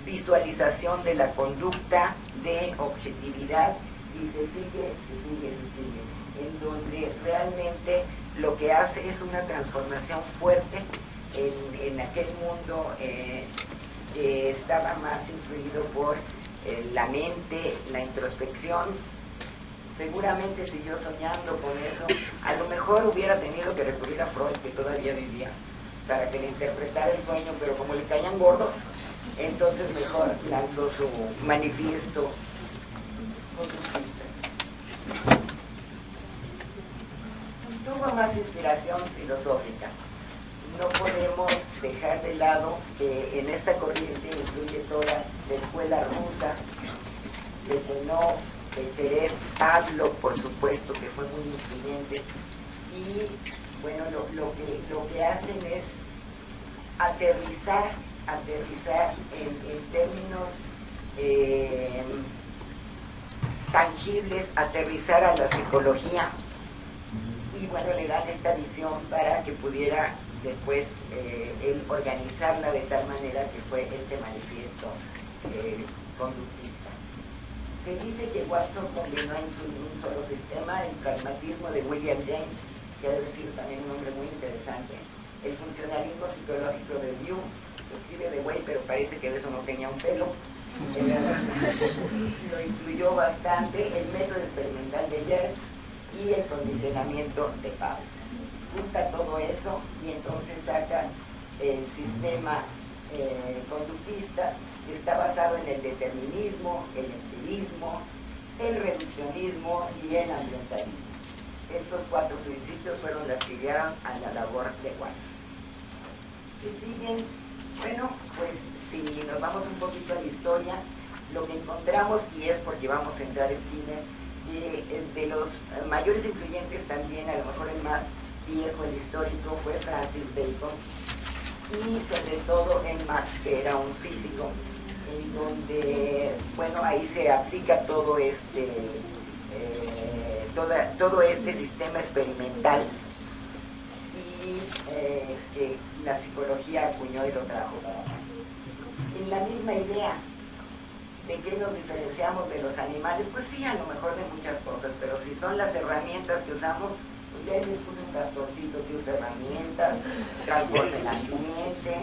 visualización de la conducta, de objetividad, y se sigue, en donde realmente lo que hace es una transformación fuerte en aquel mundo que estaba más influido por la mente, la introspección. Seguramente siguió soñando con eso, a lo mejor hubiera tenido que recurrir a Freud, que todavía vivía, para que le interpretara el sueño, pero como le caían gordos, entonces mejor lanzó su manifiesto. Tuvo más inspiración filosófica. No podemos dejar de lado que en esta corriente incluye toda la escuela rusa, de Zenón, de Cherev, Pablo, por supuesto, que fue muy influyente, y bueno, lo que hacen es aterrizar en términos tangibles, aterrizar a la psicología, y bueno, le dan esta visión para que pudiera después él organizarla de tal manera que fue este manifiesto conductista. Se dice que Watson combinó en un solo sistema el pragmatismo de William James, que ha sido también un hombre muy interesante, el funcionalismo psicológico de Jung, lo escribe de güey, pero parece que de eso no tenía un pelo, lo incluyó bastante, el método experimental de Yerkes y el condicionamiento de Pablo. Junta todo eso y entonces saca el sistema conductista, que está basado en el determinismo, el empirismo, el reduccionismo y el ambientalismo. Estos cuatro principios fueron las que guiaron a la labor de Watson. ¿Qué siguen? Bueno, pues si nos vamos un poquito a la historia, lo que encontramos, y es porque vamos a entrar en cine, de los mayores influyentes también, a lo mejor el más viejo, el histórico, fue Francis Bacon, y sobre todo en Max, que era un físico, en donde, bueno, ahí se aplica todo este sistema experimental y que la psicología acuñó y lo trajo para acá. En la misma idea de que nos diferenciamos de los animales, pues sí, a lo mejor de muchas cosas, pero si son las herramientas que usamos, pues ya les puse un castorcito que usa herramientas, transforma el ambiente,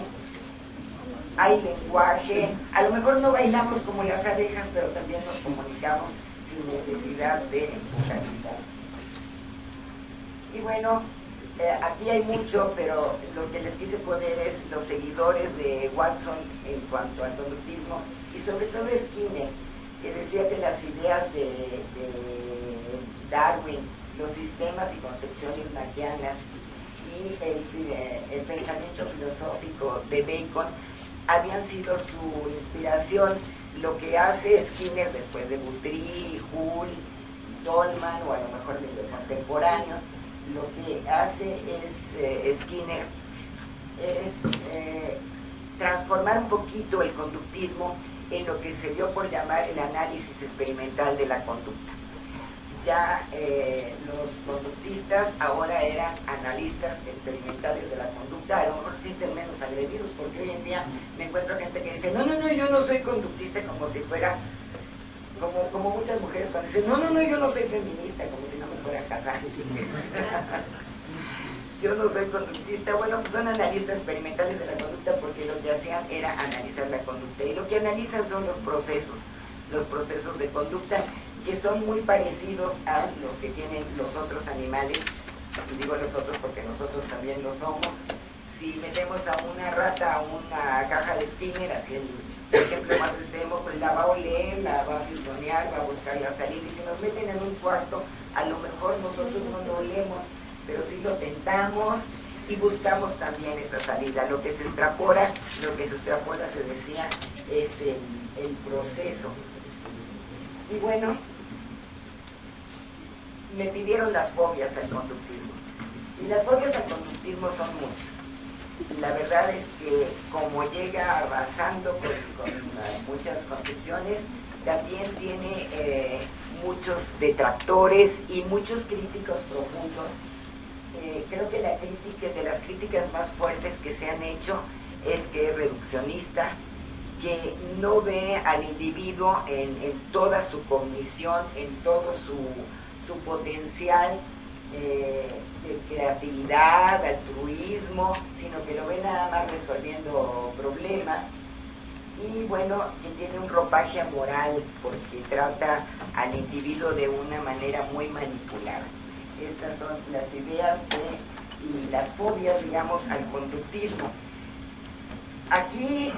hay lenguaje, a lo mejor no bailamos como las abejas, pero también nos comunicamos sin necesidad de vocalizar. Y bueno, aquí hay mucho, pero lo que les quise poner es los seguidores de Watson en cuanto al conductismo, y sobre todo Skinner, que decía que las ideas de Darwin, los sistemas y concepciones maquianas y el pensamiento filosófico de Bacon habían sido su inspiración. Lo que hace Skinner después de Guthrie, Hull, Tolman o a lo mejor de los contemporáneos, lo que hace es Skinner es transformar un poquito el conductismo en lo que se dio por llamar el análisis experimental de la conducta. Ya los conductistas ahora eran analistas experimentales de la conducta, a lo mejor se sienten menos agredidos, porque hoy en día me encuentro gente que dice, no, yo no soy conductista, como si fuera, como muchas mujeres cuando dicen, no, yo no soy feminista, como si no me fuera a casar. Yo no soy conductista. Bueno, pues son analistas experimentales de la conducta, porque lo que hacían era analizar la conducta, y lo que analizan son los procesos de conducta, que son muy parecidos a los que tienen los otros animales, y digo los otros porque nosotros también lo somos. Si metemos a una rata a una caja de Skinner, así el ejemplo más extremo, pues la va a oler, la va a fisgonear, va a buscar la salida, y si nos meten en un cuarto, a lo mejor nosotros no lo olemos, pero sí lo tentamos y buscamos también esa salida. Lo que se extrapola, se decía, es el proceso. Y bueno, me pidieron las fobias al conductismo. Y las fobias al conductismo son muchas. La verdad es que como llega arrasando con muchas concepciones, también tiene muchos detractores y muchos críticos profundos. Creo que de las críticas más fuertes que se han hecho es que es reduccionista, que no ve al individuo en toda su cognición, en todo su potencial de creatividad, altruismo, sino que lo ve nada más resolviendo problemas. Y bueno, que tiene un ropaje moral, porque trata al individuo de una manera muy manipulada. Estas son las ideas y las fobias, digamos, al conductismo. Aquí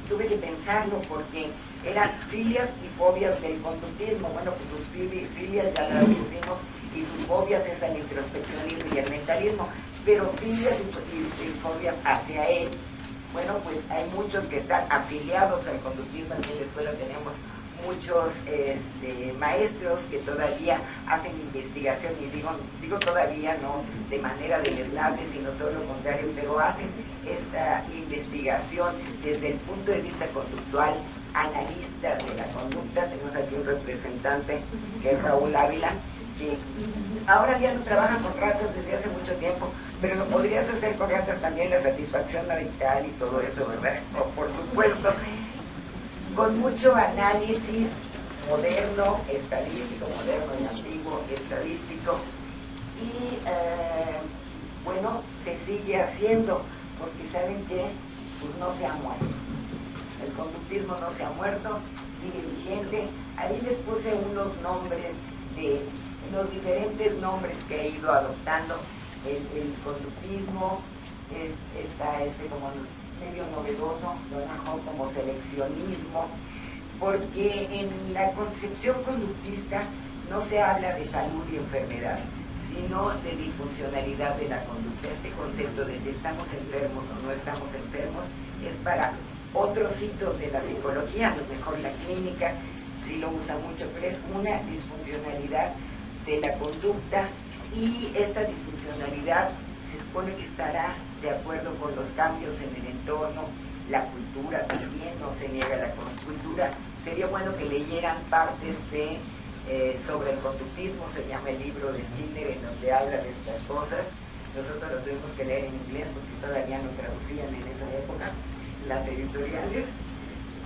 tuve que pensarlo, porque eran filias y fobias del conductismo. Bueno, pues sus filias ya las pusimos, y sus fobias es el introspeccionismo y el mentalismo, pero filias y fobias hacia él. Bueno, pues hay muchos que están afiliados al conductismo. Aquí en la escuela tenemos muchos maestros que todavía hacen investigación, y digo todavía no de manera deleznable, sino todo lo contrario, pero hacen esta investigación desde el punto de vista conductual, analista de la conducta. Tenemos aquí un representante que es Raúl Ávila, que ahora ya no trabaja con ratas desde hace mucho tiempo, pero lo podrías hacer con ratas también, la satisfacción marital y todo eso, ¿verdad? Por supuesto, con mucho análisis moderno, estadístico, moderno y antiguo, estadístico, y bueno, se sigue haciendo, porque saben que pues no se ha muerto, el conductismo no se ha muerto, sigue vigente. Ahí les puse unos nombres de los diferentes nombres que he ido adoptando. El conductismo está como medio novedoso, lo dejó como seleccionismo, porque en la concepción conductista no se habla de salud y enfermedad, sino de disfuncionalidad de la conducta. Este concepto de si estamos enfermos o no estamos enfermos es para otros hitos de la psicología, a lo mejor la clínica sí lo usa mucho, pero es una disfuncionalidad de la conducta, y esta disfuncionalidad se supone que estará de acuerdo con los cambios en el entorno, la cultura también, no se niega la cultura. Sería bueno que leyeran partes sobre el conductismo, se llama el libro de Skinner, en donde habla de estas cosas. Nosotros lo tuvimos que leer en inglés porque todavía no traducían en esa época las editoriales,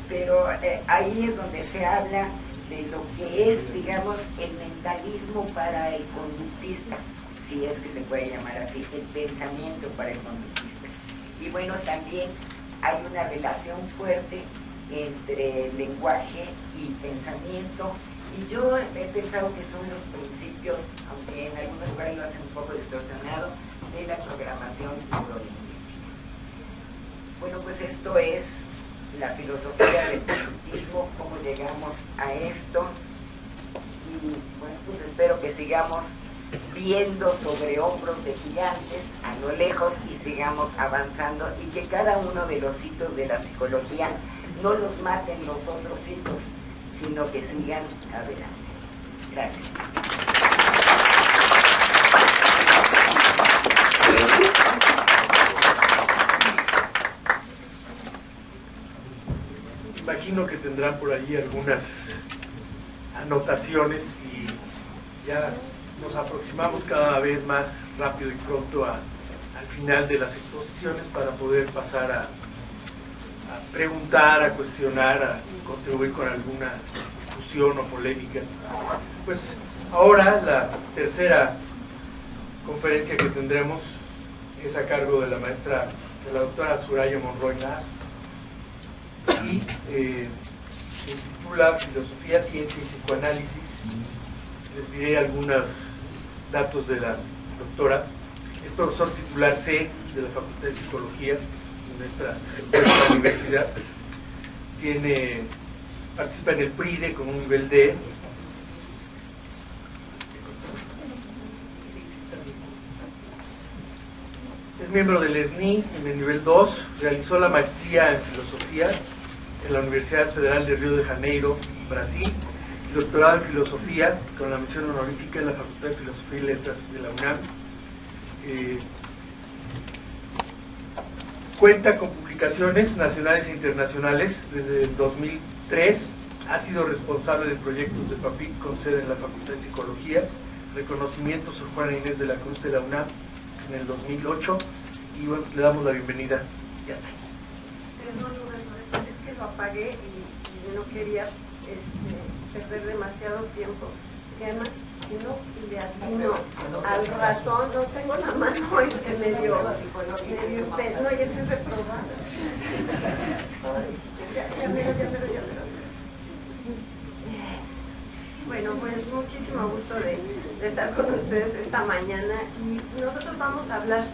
pero ahí es donde se habla de lo que es, digamos, el mentalismo para el conductista, si es que se puede llamar así, el pensamiento para el conductista. Y bueno, también hay una relación fuerte entre lenguaje y pensamiento, y yo he pensado que son los principios, aunque en algunos lugares lo hacen un poco distorsionado, de la programación neurolingüística. Bueno, pues esto es la filosofía del positivismo, cómo llegamos a esto, y bueno, pues espero que sigamos viendo sobre hombros de gigantes a lo lejos y sigamos avanzando, y que cada uno de los hitos de la psicología no los maten los otros hitos, sino que sigan adelante. Gracias.
Imagino que tendrán por allí algunas anotaciones y ya nos aproximamos cada vez más rápido y pronto al final de las exposiciones para poder pasar a preguntar, a cuestionar, a contribuir con alguna discusión o polémica. Pues ahora la tercera conferencia que tendremos es a cargo de la doctora Soraya Monroy Nast, y se titula Filosofía, Ciencia y Psicoanálisis. Les diré algunos datos de la doctora. Es profesor titular C de la Facultad de Psicología en nuestra universidad. Participa en el PRIDE con un nivel D. Es miembro del SNI en el nivel 2. Realizó la maestría en filosofía en la Universidad Federal de Río de Janeiro, Brasil, y doctorado en filosofía con la mención honorífica en la Facultad de Filosofía y Letras de la UNAM. Cuenta con publicaciones nacionales e internacionales. Desde el 2003 ha sido responsable de proyectos de PAPIC con sede en la Facultad de Psicología, reconocimientos a Juana Inés de la Cruz de la UNAM en el 2008, y bueno, le damos la bienvenida. Ya está.
Es que lo apagué y no quería perder demasiado tiempo. Y además, que no le atino al ratón, no tengo la mano, es que medio usted. No, ya estoy reprobada. Ya mero. Bueno, pues muchísimo gusto de estar con ustedes esta mañana, y nosotros vamos a hablar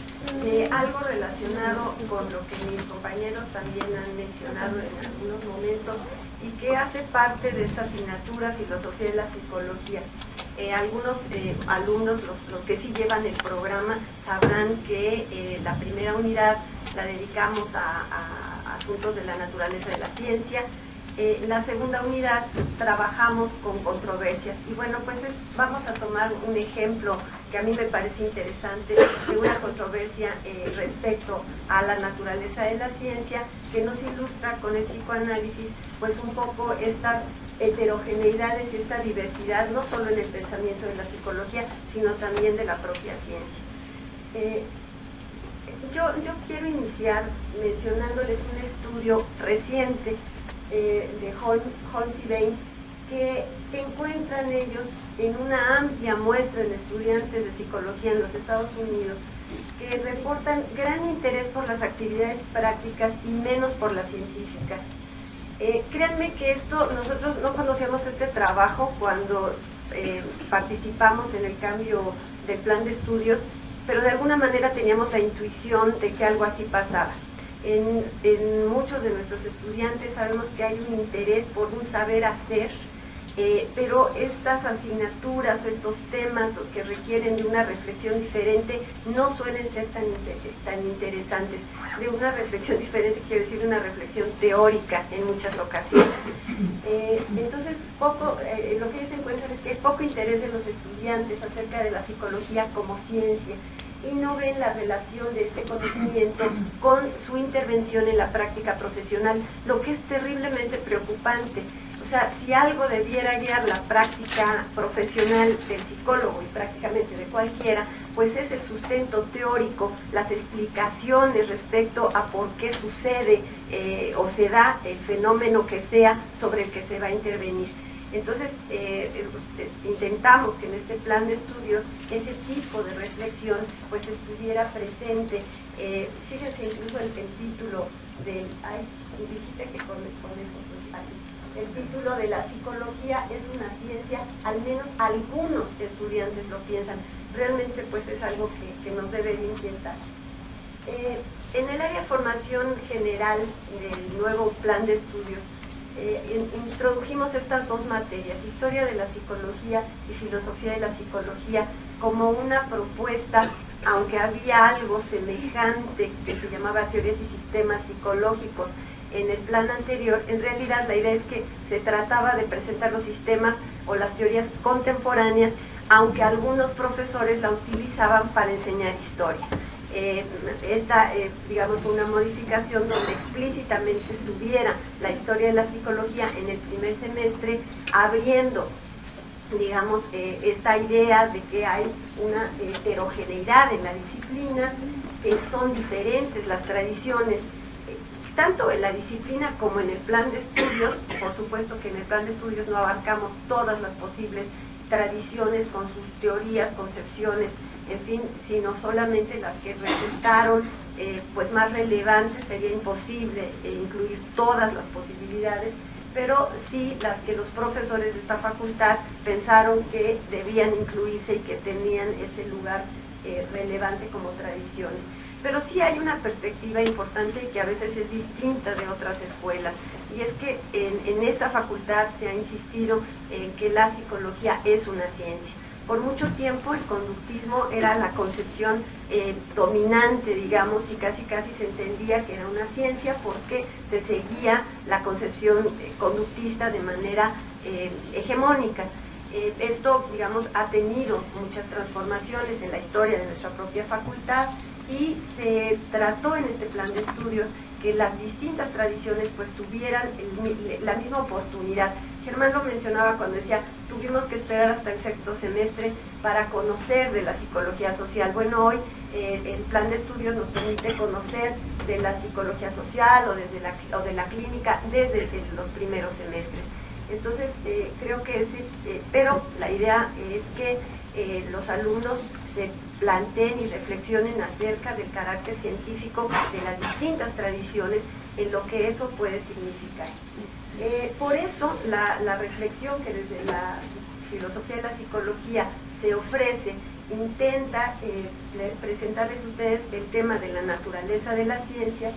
de algo relacionado con lo que mis compañeros también han mencionado en algunos momentos y que hace parte de esta asignatura Filosofía de la Psicología. Algunos alumnos, los que sí llevan el programa, sabrán que la primera unidad la dedicamos a asuntos de la naturaleza de la ciencia. La segunda unidad trabajamos con controversias, y bueno, pues vamos a tomar un ejemplo que a mí me parece interesante de una controversia respecto a la naturaleza de la ciencia, que nos ilustra con el psicoanálisis pues un poco estas heterogeneidades y esta diversidad, no solo en el pensamiento de la psicología, sino también de la propia ciencia. Yo quiero iniciar mencionándoles un estudio reciente de Holmes y Baines, que encuentran ellos en una amplia muestra de estudiantes de psicología en los Estados Unidos, que reportan gran interés por las actividades prácticas y menos por las científicas. Créanme que nosotros no conocíamos este trabajo cuando participamos en el cambio del plan de estudios, pero de alguna manera teníamos la intuición de que algo así pasaba. En muchos de nuestros estudiantes sabemos que hay un interés por un saber hacer, pero estas asignaturas o estos temas que requieren de una reflexión diferente no suelen ser tan interesantes. De una reflexión diferente quiero decir una reflexión teórica en muchas ocasiones. Entonces lo que ellos encuentran es que hay poco interés de los estudiantes acerca de la psicología como ciencia, y no ven la relación de este conocimiento con su intervención en la práctica profesional, lo que es terriblemente preocupante. O sea, si algo debiera guiar la práctica profesional del psicólogo y prácticamente de cualquiera, pues es el sustento teórico, las explicaciones respecto a por qué sucede o se da el fenómeno que sea sobre el que se va a intervenir. Entonces, intentamos que en este plan de estudios ese tipo de reflexión pues estuviera presente. Fíjense incluso el título del... Ay, dijiste que con eso, pues, aquí. El título de la psicología es una ciencia, al menos algunos estudiantes lo piensan. Realmente pues es algo que nos debe inquietar. En el área de formación general del nuevo plan de estudios, introdujimos estas dos materias, historia de la psicología y filosofía de la psicología, como una propuesta, aunque había algo semejante que se llamaba teorías y sistemas psicológicos en el plan anterior. En realidad la idea es que se trataba de presentar los sistemas o las teorías contemporáneas, aunque algunos profesores la utilizaban para enseñar historia. Esta, digamos, una modificación donde explícitamente estuviera la historia de la psicología en el primer semestre, abriendo, digamos, esta idea de que hay una heterogeneidad en la disciplina, que son diferentes las tradiciones, tanto en la disciplina como en el plan de estudios. Por supuesto que en el plan de estudios no abarcamos todas las posibles tradiciones con sus teorías, concepciones, en fin, sino solamente las que resultaron pues más relevantes. Sería imposible incluir todas las posibilidades, pero sí las que los profesores de esta facultad pensaron que debían incluirse y que tenían ese lugar relevante como tradiciones. Pero sí hay una perspectiva importante y que a veces es distinta de otras escuelas, y es que en esta facultad se ha insistido en que la psicología es una ciencia. Por mucho tiempo el conductismo era la concepción dominante, digamos, y casi se entendía que era una ciencia porque se seguía la concepción conductista de manera hegemónica. Esto, digamos, ha tenido muchas transformaciones en la historia de nuestra propia facultad, y se trató en este plan de estudios que las distintas tradiciones pues tuvieran la misma oportunidad. Germán lo mencionaba cuando decía, tuvimos que esperar hasta el sexto semestre para conocer de la psicología social. Bueno, hoy el plan de estudios nos permite conocer de la psicología social o de la clínica desde los primeros semestres. Entonces, creo que pero la idea es que los alumnos se planteen y reflexionen acerca del carácter científico de las distintas tradiciones, en lo que eso puede significar. Por eso, la reflexión que desde la filosofía de la psicología se ofrece intenta presentarles a ustedes el tema de la naturaleza de la ciencia,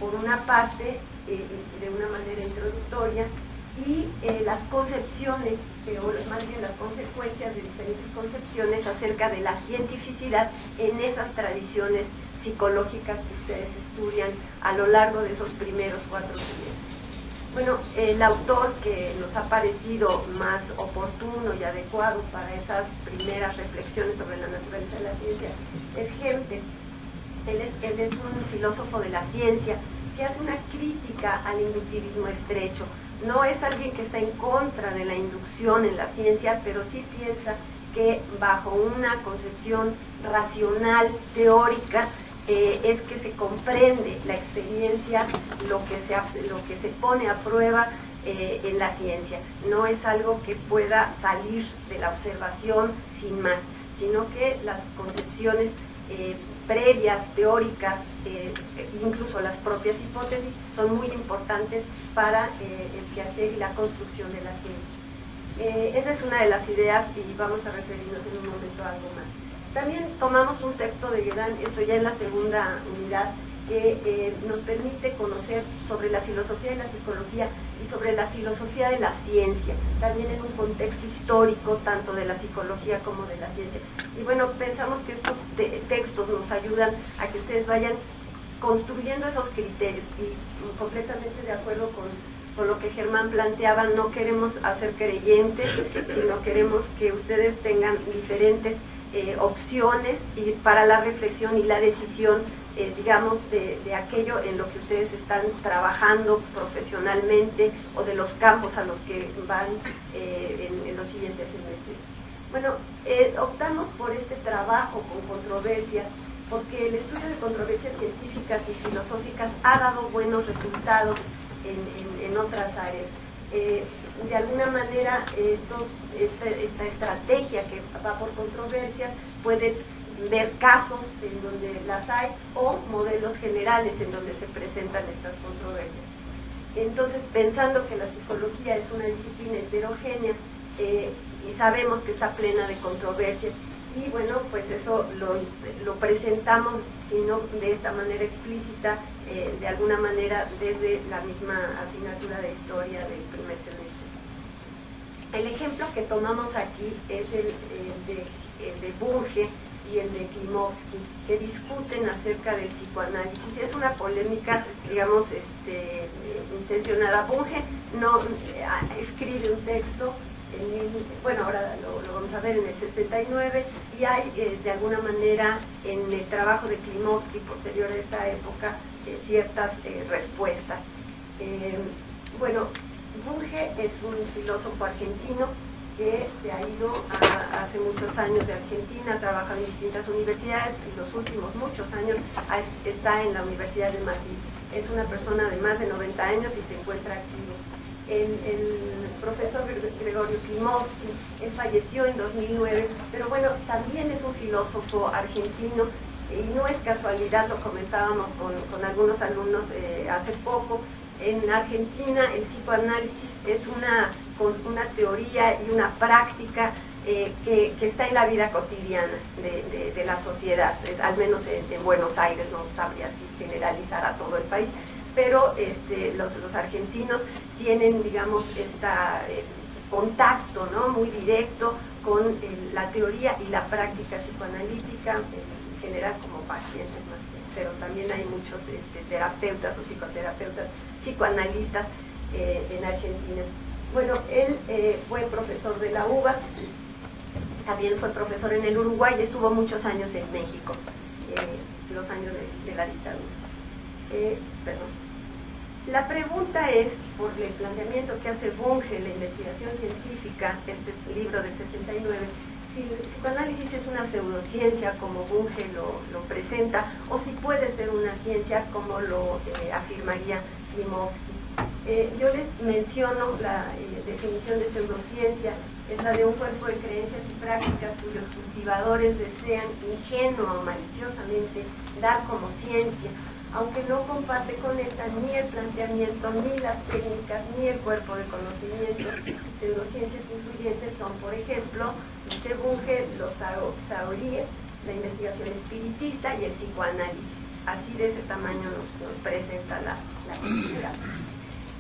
por una parte, de una manera introductoria, y las concepciones, o más bien las consecuencias de diferentes concepciones acerca de la cientificidad en esas tradiciones psicológicas que ustedes estudian a lo largo de esos primeros 4 semestres. Bueno, el autor que nos ha parecido más oportuno y adecuado para esas primeras reflexiones sobre la naturaleza de la ciencia es Gempel. Él es un filósofo de la ciencia que hace una crítica al inductivismo estrecho. No es alguien que está en contra de la inducción en la ciencia, pero sí piensa que bajo una concepción racional, teórica, es que se comprende la experiencia, lo que se pone a prueba en la ciencia. No es algo que pueda salir de la observación sin más, sino que las concepciones previas, teóricas, incluso las propias hipótesis, son muy importantes para el quehacer y la construcción de la ciencia. Esa es una de las ideas y vamos a referirnos en un momento a algo más. También tomamos un texto de Guérin, esto ya en la segunda unidad, que nos permite conocer sobre la filosofía de la psicología y sobre la filosofía de la ciencia, también en un contexto histórico tanto de la psicología como de la ciencia. Y bueno, pensamos que estos textos nos ayudan a que ustedes vayan construyendo esos criterios, y completamente de acuerdo con lo que Germán planteaba, no queremos hacer creyentes, sino queremos que ustedes tengan diferentes opciones y para la reflexión y la decisión, digamos, de aquello en lo que ustedes están trabajando profesionalmente o de los campos a los que van en los siguientes semestres. Bueno, optamos por este trabajo con controversias porque el estudio de controversias científicas y filosóficas ha dado buenos resultados en otras áreas. de alguna manera esta estrategia que va por controversias puede ver casos en donde las hay o modelos generales en donde se presentan estas controversias. Entonces, pensando que la psicología es una disciplina heterogénea y sabemos que está plena de controversias, y bueno, pues eso lo presentamos, si no de esta manera explícita, de alguna manera desde la misma asignatura de historia del primer semestre. El ejemplo que tomamos aquí es el de Bunge y el de Klimovsky, que discuten acerca del psicoanálisis. Es una polémica, digamos, intencionada. Bunge no escribe un texto, bueno, ahora lo vamos a ver en el 69, y hay de alguna manera en el trabajo de Klimovsky posterior a esta época ciertas respuestas. Bueno, Bunge es un filósofo argentino que se ha ido hace muchos años de Argentina, ha trabajado en distintas universidades y los últimos muchos años está en la Universidad de Madrid. Es una persona de más de 90 años y se encuentra activo. El profesor Gregorio Klimovsky, él falleció en 2009, pero bueno, también es un filósofo argentino y no es casualidad, lo comentábamos con algunos alumnos hace poco. En Argentina el psicoanálisis es una teoría y una práctica que está en la vida cotidiana de la sociedad, al menos en Buenos Aires, no sabría si generalizar a todo el país, pero los argentinos tienen, digamos, contacto, ¿no?, muy directo con la teoría y la práctica psicoanalítica, en general como pacientes más bien, pero también hay muchos terapeutas o psicoterapeutas psicoanalistas en Argentina. Bueno, él fue profesor de la UBA, también fue profesor en el Uruguay y estuvo muchos años en México, los años de la dictadura. La pregunta es, por el planteamiento que hace Bunge, la investigación científica, este libro del 69, si el psicoanálisis es una pseudociencia como Bunge lo presenta, o si puede ser una ciencia como lo afirmaría Klimovsky. Yo les menciono la definición de pseudociencia, es la de un cuerpo de creencias y prácticas cuyos cultivadores desean ingenua o maliciosamente dar como ciencia, aunque no comparte con esta ni el planteamiento, ni las técnicas, ni el cuerpo de conocimientos. Pseudociencias influyentes son, por ejemplo, dice Bunge, los saoríes, la investigación espiritista y el psicoanálisis. Así de ese tamaño nos presenta la cultura.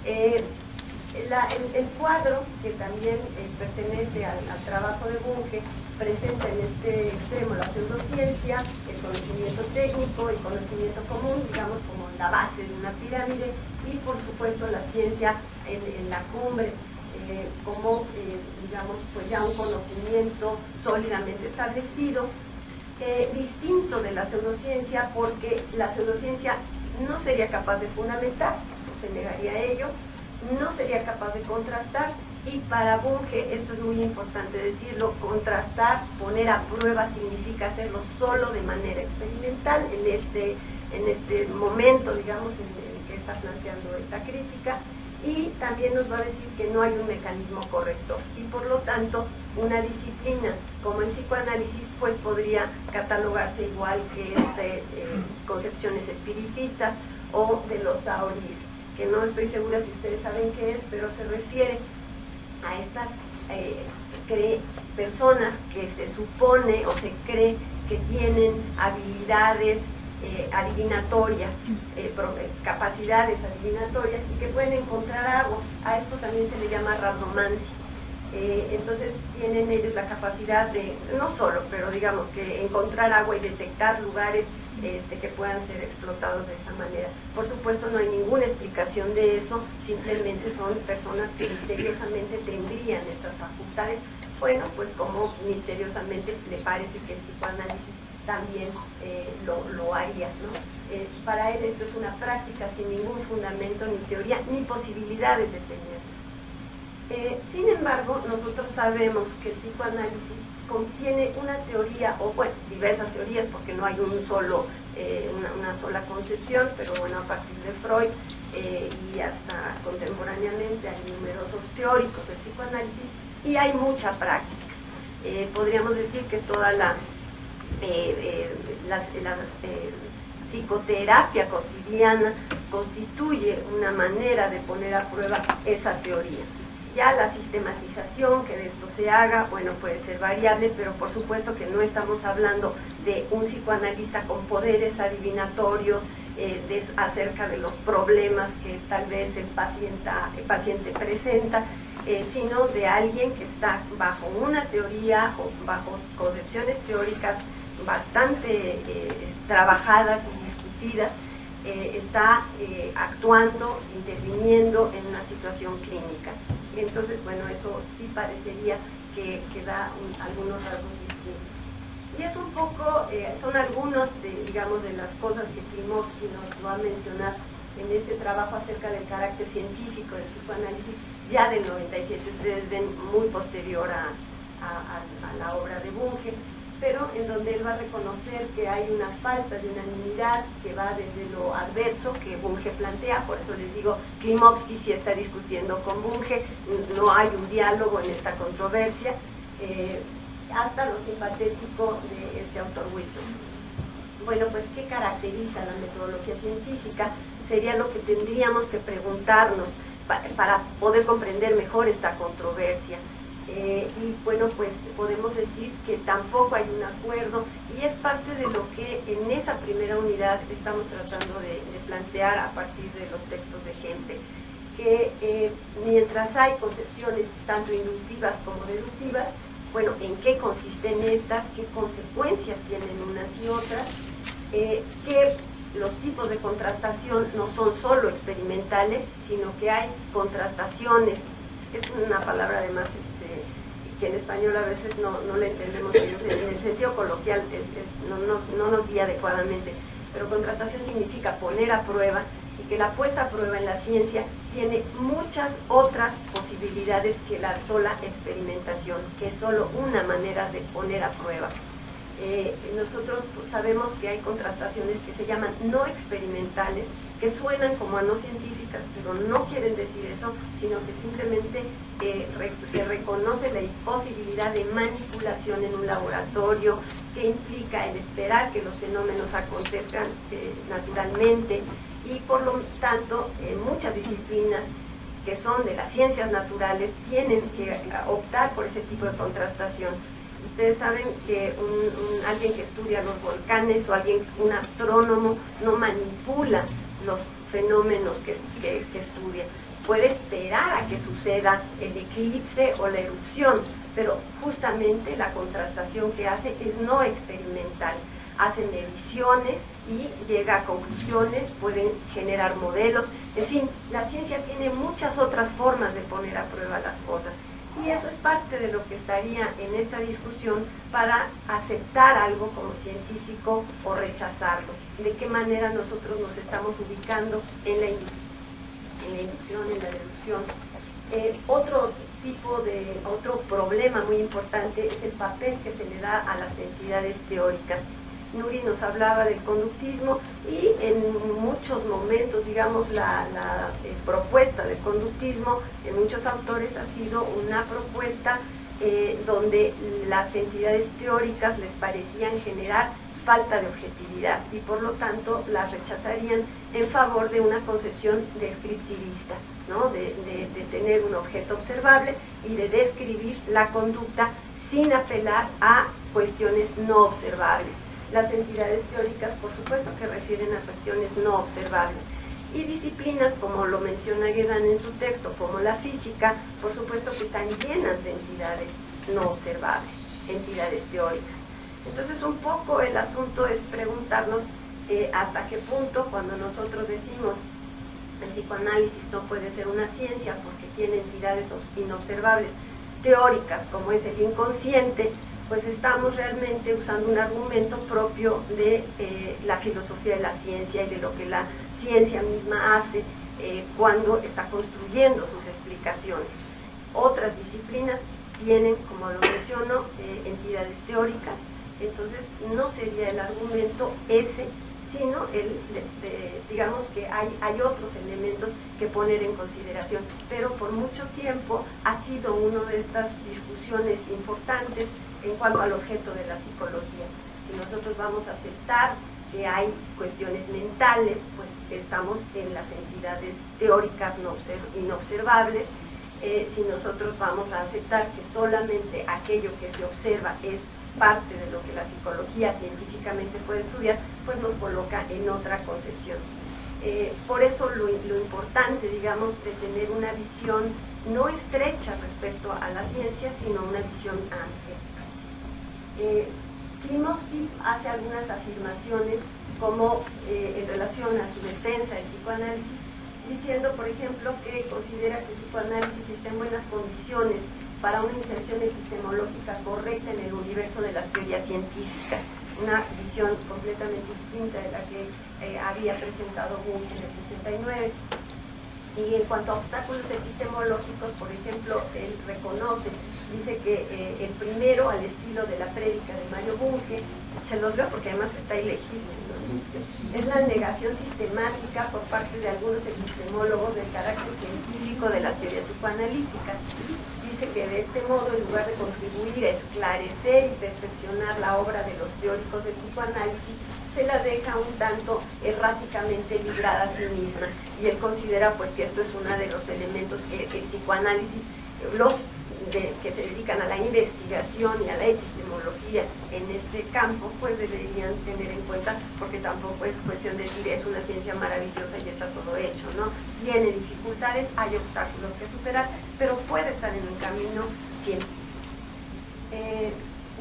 El cuadro, que también pertenece al trabajo de Bunge, presenta en este extremo la pseudociencia, el conocimiento técnico, el conocimiento común, digamos como la base de una pirámide, y por supuesto la ciencia en la cumbre, como digamos pues ya un conocimiento sólidamente establecido, distinto de la pseudociencia, porque la pseudociencia no sería capaz de fundamentar, no se negaría a ello, no sería capaz de contrastar, y para Bunge, esto es muy importante decirlo, contrastar, poner a prueba significa hacerlo solo de manera experimental en este momento, digamos, en el que está planteando esta crítica, y también nos va a decir que no hay un mecanismo corrector, y por lo tanto una disciplina como el psicoanálisis pues podría catalogarse igual que concepciones espiritistas o de los saoríes, que no estoy segura si ustedes saben qué es, pero se refiere a estas personas que se supone o se cree que tienen habilidades adivinatorias, capacidades adivinatorias, y que pueden encontrar agua. A esto también se le llama rhabdomancia. Entonces tienen ellos la capacidad de, no solo, pero digamos que encontrar agua y detectar lugares que puedan ser explotados de esa manera. Por supuesto no hay ninguna explicación de eso, simplemente son personas que misteriosamente tendrían estas facultades. Bueno, pues como misteriosamente le parece que el psicoanálisis también lo haría, ¿no? Para él esto es una práctica sin ningún fundamento, ni teoría, ni posibilidades de tener. Sin embargo, nosotros sabemos que el psicoanálisis contiene una teoría, o bueno, diversas teorías, porque no hay una sola concepción, pero bueno, a partir de Freud y hasta contemporáneamente hay numerosos teóricos del psicoanálisis y hay mucha práctica. Podríamos decir que toda la psicoterapia cotidiana constituye una manera de poner a prueba esa teoría. Ya la sistematización que de esto se haga, bueno, puede ser variable, pero por supuesto que no estamos hablando de un psicoanalista con poderes adivinatorios acerca de los problemas que tal vez el paciente presenta, sino de alguien que está bajo una teoría o bajo concepciones teóricas bastante trabajadas y discutidas, está actuando, interviniendo en una situación clínica. Entonces, bueno, eso sí parecería que da algunos rasgos distintos. Y es un poco, son algunas de las cosas que Klimovsky nos va a mencionar en este trabajo acerca del carácter científico del psicoanálisis, ya del 97, ustedes ven muy posterior a la obra de Bunge, pero en donde él va a reconocer que hay una falta de unanimidad que va desde lo adverso que Bunge plantea. Por eso les digo, Klimovsky sí está discutiendo con Bunge, no hay un diálogo en esta controversia, hasta lo simpatético de este autor Wilson. Bueno, pues, ¿qué caracteriza la metodología científica? Sería lo que tendríamos que preguntarnos para poder comprender mejor esta controversia. Y bueno, pues podemos decir que tampoco hay un acuerdo, y es parte de lo que en esa primera unidad estamos tratando de plantear a partir de los textos de Gente, que mientras hay concepciones tanto inductivas como deductivas, bueno, ¿en qué consisten estas? ¿Qué consecuencias tienen unas y otras? Que los tipos de contrastación no son solo experimentales, sino que hay contrastaciones, es una palabra además que en español a veces no la entendemos en el sentido coloquial, no nos guía adecuadamente, pero contrastación significa poner a prueba, y que la puesta a prueba en la ciencia tiene muchas otras posibilidades que la sola experimentación, que es solo una manera de poner a prueba. Nosotros sabemos que hay contrastaciones que se llaman no experimentales, que suenan como a no científicas, pero no quieren decir eso, sino que simplemente se reconoce la posibilidad de manipulación en un laboratorio, que implica el esperar que los fenómenos acontezcan naturalmente, y por lo tanto muchas disciplinas que son de las ciencias naturales tienen que optar por ese tipo de contrastación. Ustedes saben que alguien que estudia los volcanes o un astrónomo no manipula los fenómenos que estudia. Puede esperar a que suceda el eclipse o la erupción, pero justamente la contrastación que hace es no experimental. Hace mediciones y llega a conclusiones, pueden generar modelos. En fin, la ciencia tiene muchas otras formas de poner a prueba las cosas. Y eso es parte de lo que estaría en esta discusión para aceptar algo como científico o rechazarlo. De qué manera nosotros nos estamos ubicando en la inducción, en la deducción. Otro problema muy importante es el papel que se le da a las entidades teóricas. Nuri nos hablaba del conductismo, y en muchos momentos, digamos, la propuesta del conductismo en muchos autores ha sido una propuesta donde las entidades teóricas les parecían generar falta de objetividad y por lo tanto las rechazarían en favor de una concepción descriptivista, ¿no? de tener un objeto observable y de describir la conducta sin apelar a cuestiones no observables. Las entidades teóricas, por supuesto, que refieren a cuestiones no observables. Y disciplinas, como lo menciona Guérin en su texto, como la física, por supuesto que están llenas de entidades no observables, entidades teóricas. Entonces, un poco el asunto es preguntarnos hasta qué punto, cuando nosotros decimos el psicoanálisis no puede ser una ciencia porque tiene entidades inobservables teóricas, como es el inconsciente, pues estamos realmente usando un argumento propio de la filosofía de la ciencia y de lo que la ciencia misma hace cuando está construyendo sus explicaciones. Otras disciplinas tienen, como lo menciono, entidades teóricas, entonces no sería el argumento ese, sino digamos que hay otros elementos que poner en consideración, pero por mucho tiempo ha sido una de estas discusiones importantes en cuanto al objeto de la psicología. Si nosotros vamos a aceptar que hay cuestiones mentales, pues estamos en las entidades teóricas inobservables. Si nosotros vamos a aceptar que solamente aquello que se observa es parte de lo que la psicología científicamente puede estudiar, pues nos coloca en otra concepción. Por eso lo importante, digamos, de tener una visión no estrecha respecto a la ciencia, sino una visión amplia. Klimovsky hace algunas afirmaciones como en relación a su defensa del psicoanálisis, diciendo, por ejemplo, que considera que el psicoanálisis está en buenas condiciones para una inserción epistemológica correcta en el universo de las teorías científicas, una visión completamente distinta de la que había presentado Bunge en el 69. Y en cuanto a obstáculos epistemológicos, por ejemplo, él reconoce, dice que el primero, al estilo de la prédica de Mario Bunge, se los veo porque además está ilegible, ¿no? Es la negación sistemática por parte de algunos epistemólogos del carácter científico de las teorías psicoanalíticas. Dice que de este modo, en lugar de contribuir a esclarecer y perfeccionar la obra de los teóricos del psicoanálisis, se la deja un tanto erráticamente librada a sí misma, y él considera pues que esto es uno de los elementos que el psicoanálisis, los que se dedican a la investigación y a la epistemología en este campo, pues deberían tener en cuenta, porque tampoco es cuestión de decir es una ciencia maravillosa y está todo hecho, ¿no? Tiene dificultades, hay obstáculos que superar, pero puede estar en un camino siempre.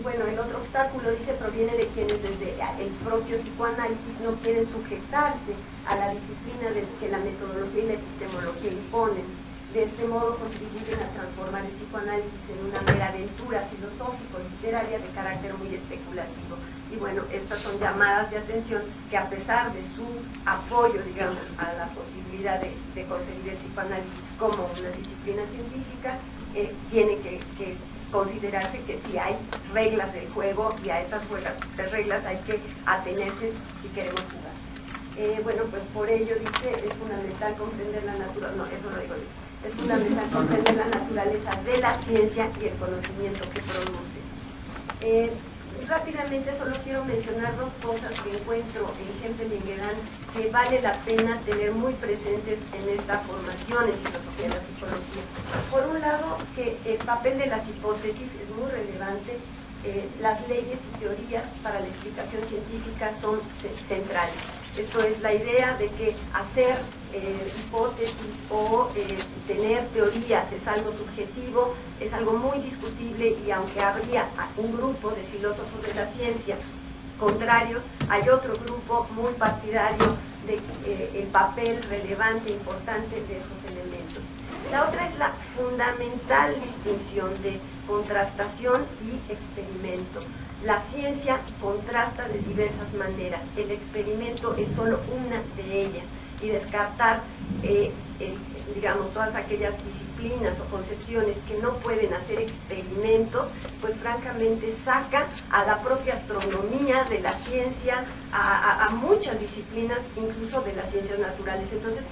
Bueno, el otro obstáculo, dice, proviene de quienes desde el propio psicoanálisis no quieren sujetarse a la disciplina que la metodología y la epistemología imponen. De este modo contribuyen a transformar el psicoanálisis en una mera aventura filosófico-literaria de carácter muy especulativo. Y bueno, estas son llamadas de atención que, a pesar de su apoyo, digamos, a la posibilidad de concebir el psicoanálisis como una disciplina científica, tiene que considerarse que sí hay reglas del juego, y a esas reglas hay que atenerse si queremos jugar. Bueno, pues por ello, dice, es fundamental comprender la naturaleza, no, eso lo digo yo, es fundamental comprender la naturaleza de la ciencia y el conocimiento que produce. Rápidamente solo quiero mencionar dos cosas que encuentro en Hempel y en Guérin que vale la pena tener muy presentes en esta formación en filosofía de la psicología. Por un lado, que el papel de las hipótesis es muy relevante. Las leyes y teorías para la explicación científica son centrales. Esto es la idea de que hacer hipótesis o tener teorías es algo subjetivo, es algo muy discutible, y aunque habría un grupo de filósofos de la ciencia contrarios, hay otro grupo muy partidario del papel relevante e importante de esos elementos. La otra es la fundamental distinción de contrastación y experimento. La ciencia contrasta de diversas maneras, el experimento es solo una de ellas, y descartar digamos, todas aquellas disciplinas o concepciones que no pueden hacer experimentos, pues francamente saca a la propia astronomía de la ciencia, a muchas disciplinas, incluso de las ciencias naturales. Entonces,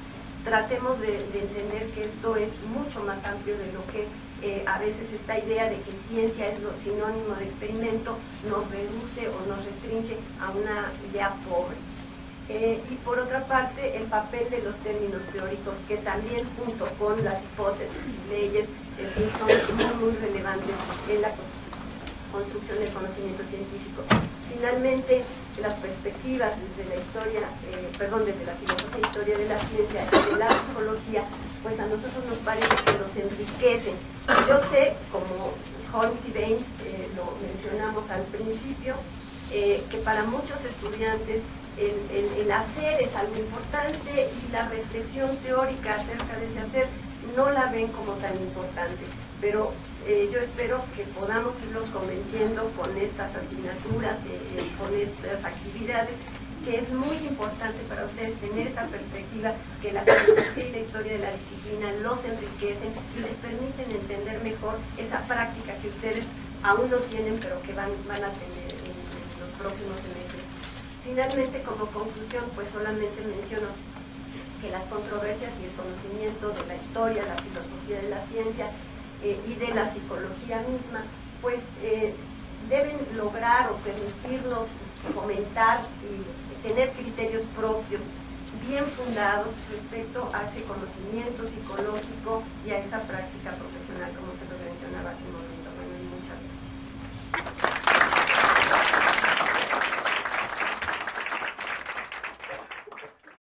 tratemos de entender que esto es mucho más amplio de lo que a veces esta idea de que ciencia es lo sinónimo de experimento nos reduce o nos restringe a una idea pobre. Y por otra parte, el papel de los términos teóricos, que también junto con las hipótesis y leyes, son muy relevantes en la construcción del conocimiento científico. Finalmente, las perspectivas desde la historia, desde la filosofía e historia de la ciencia y de la psicología, pues a nosotros nos parece que nos enriquecen. Yo sé, como Holmes y Baines lo mencionamos al principio, que para muchos estudiantes el hacer es algo importante, y la reflexión teórica acerca de ese hacer no la ven como tan importante, pero yo espero que podamos irlos convenciendo con estas asignaturas, con estas actividades, que es muy importante para ustedes tener esa perspectiva, que la filosofía y la historia de la disciplina los enriquecen y les permiten entender mejor esa práctica que ustedes aún no tienen, pero que van a tener en los próximos semestres. Finalmente, como conclusión, pues solamente menciono que las controversias y el conocimiento de la historia, la filosofía de la ciencia y de la psicología misma, pues deben lograr o permitirnos fomentar y tener criterios propios bien fundados respecto a ese conocimiento psicológico y a esa práctica profesional.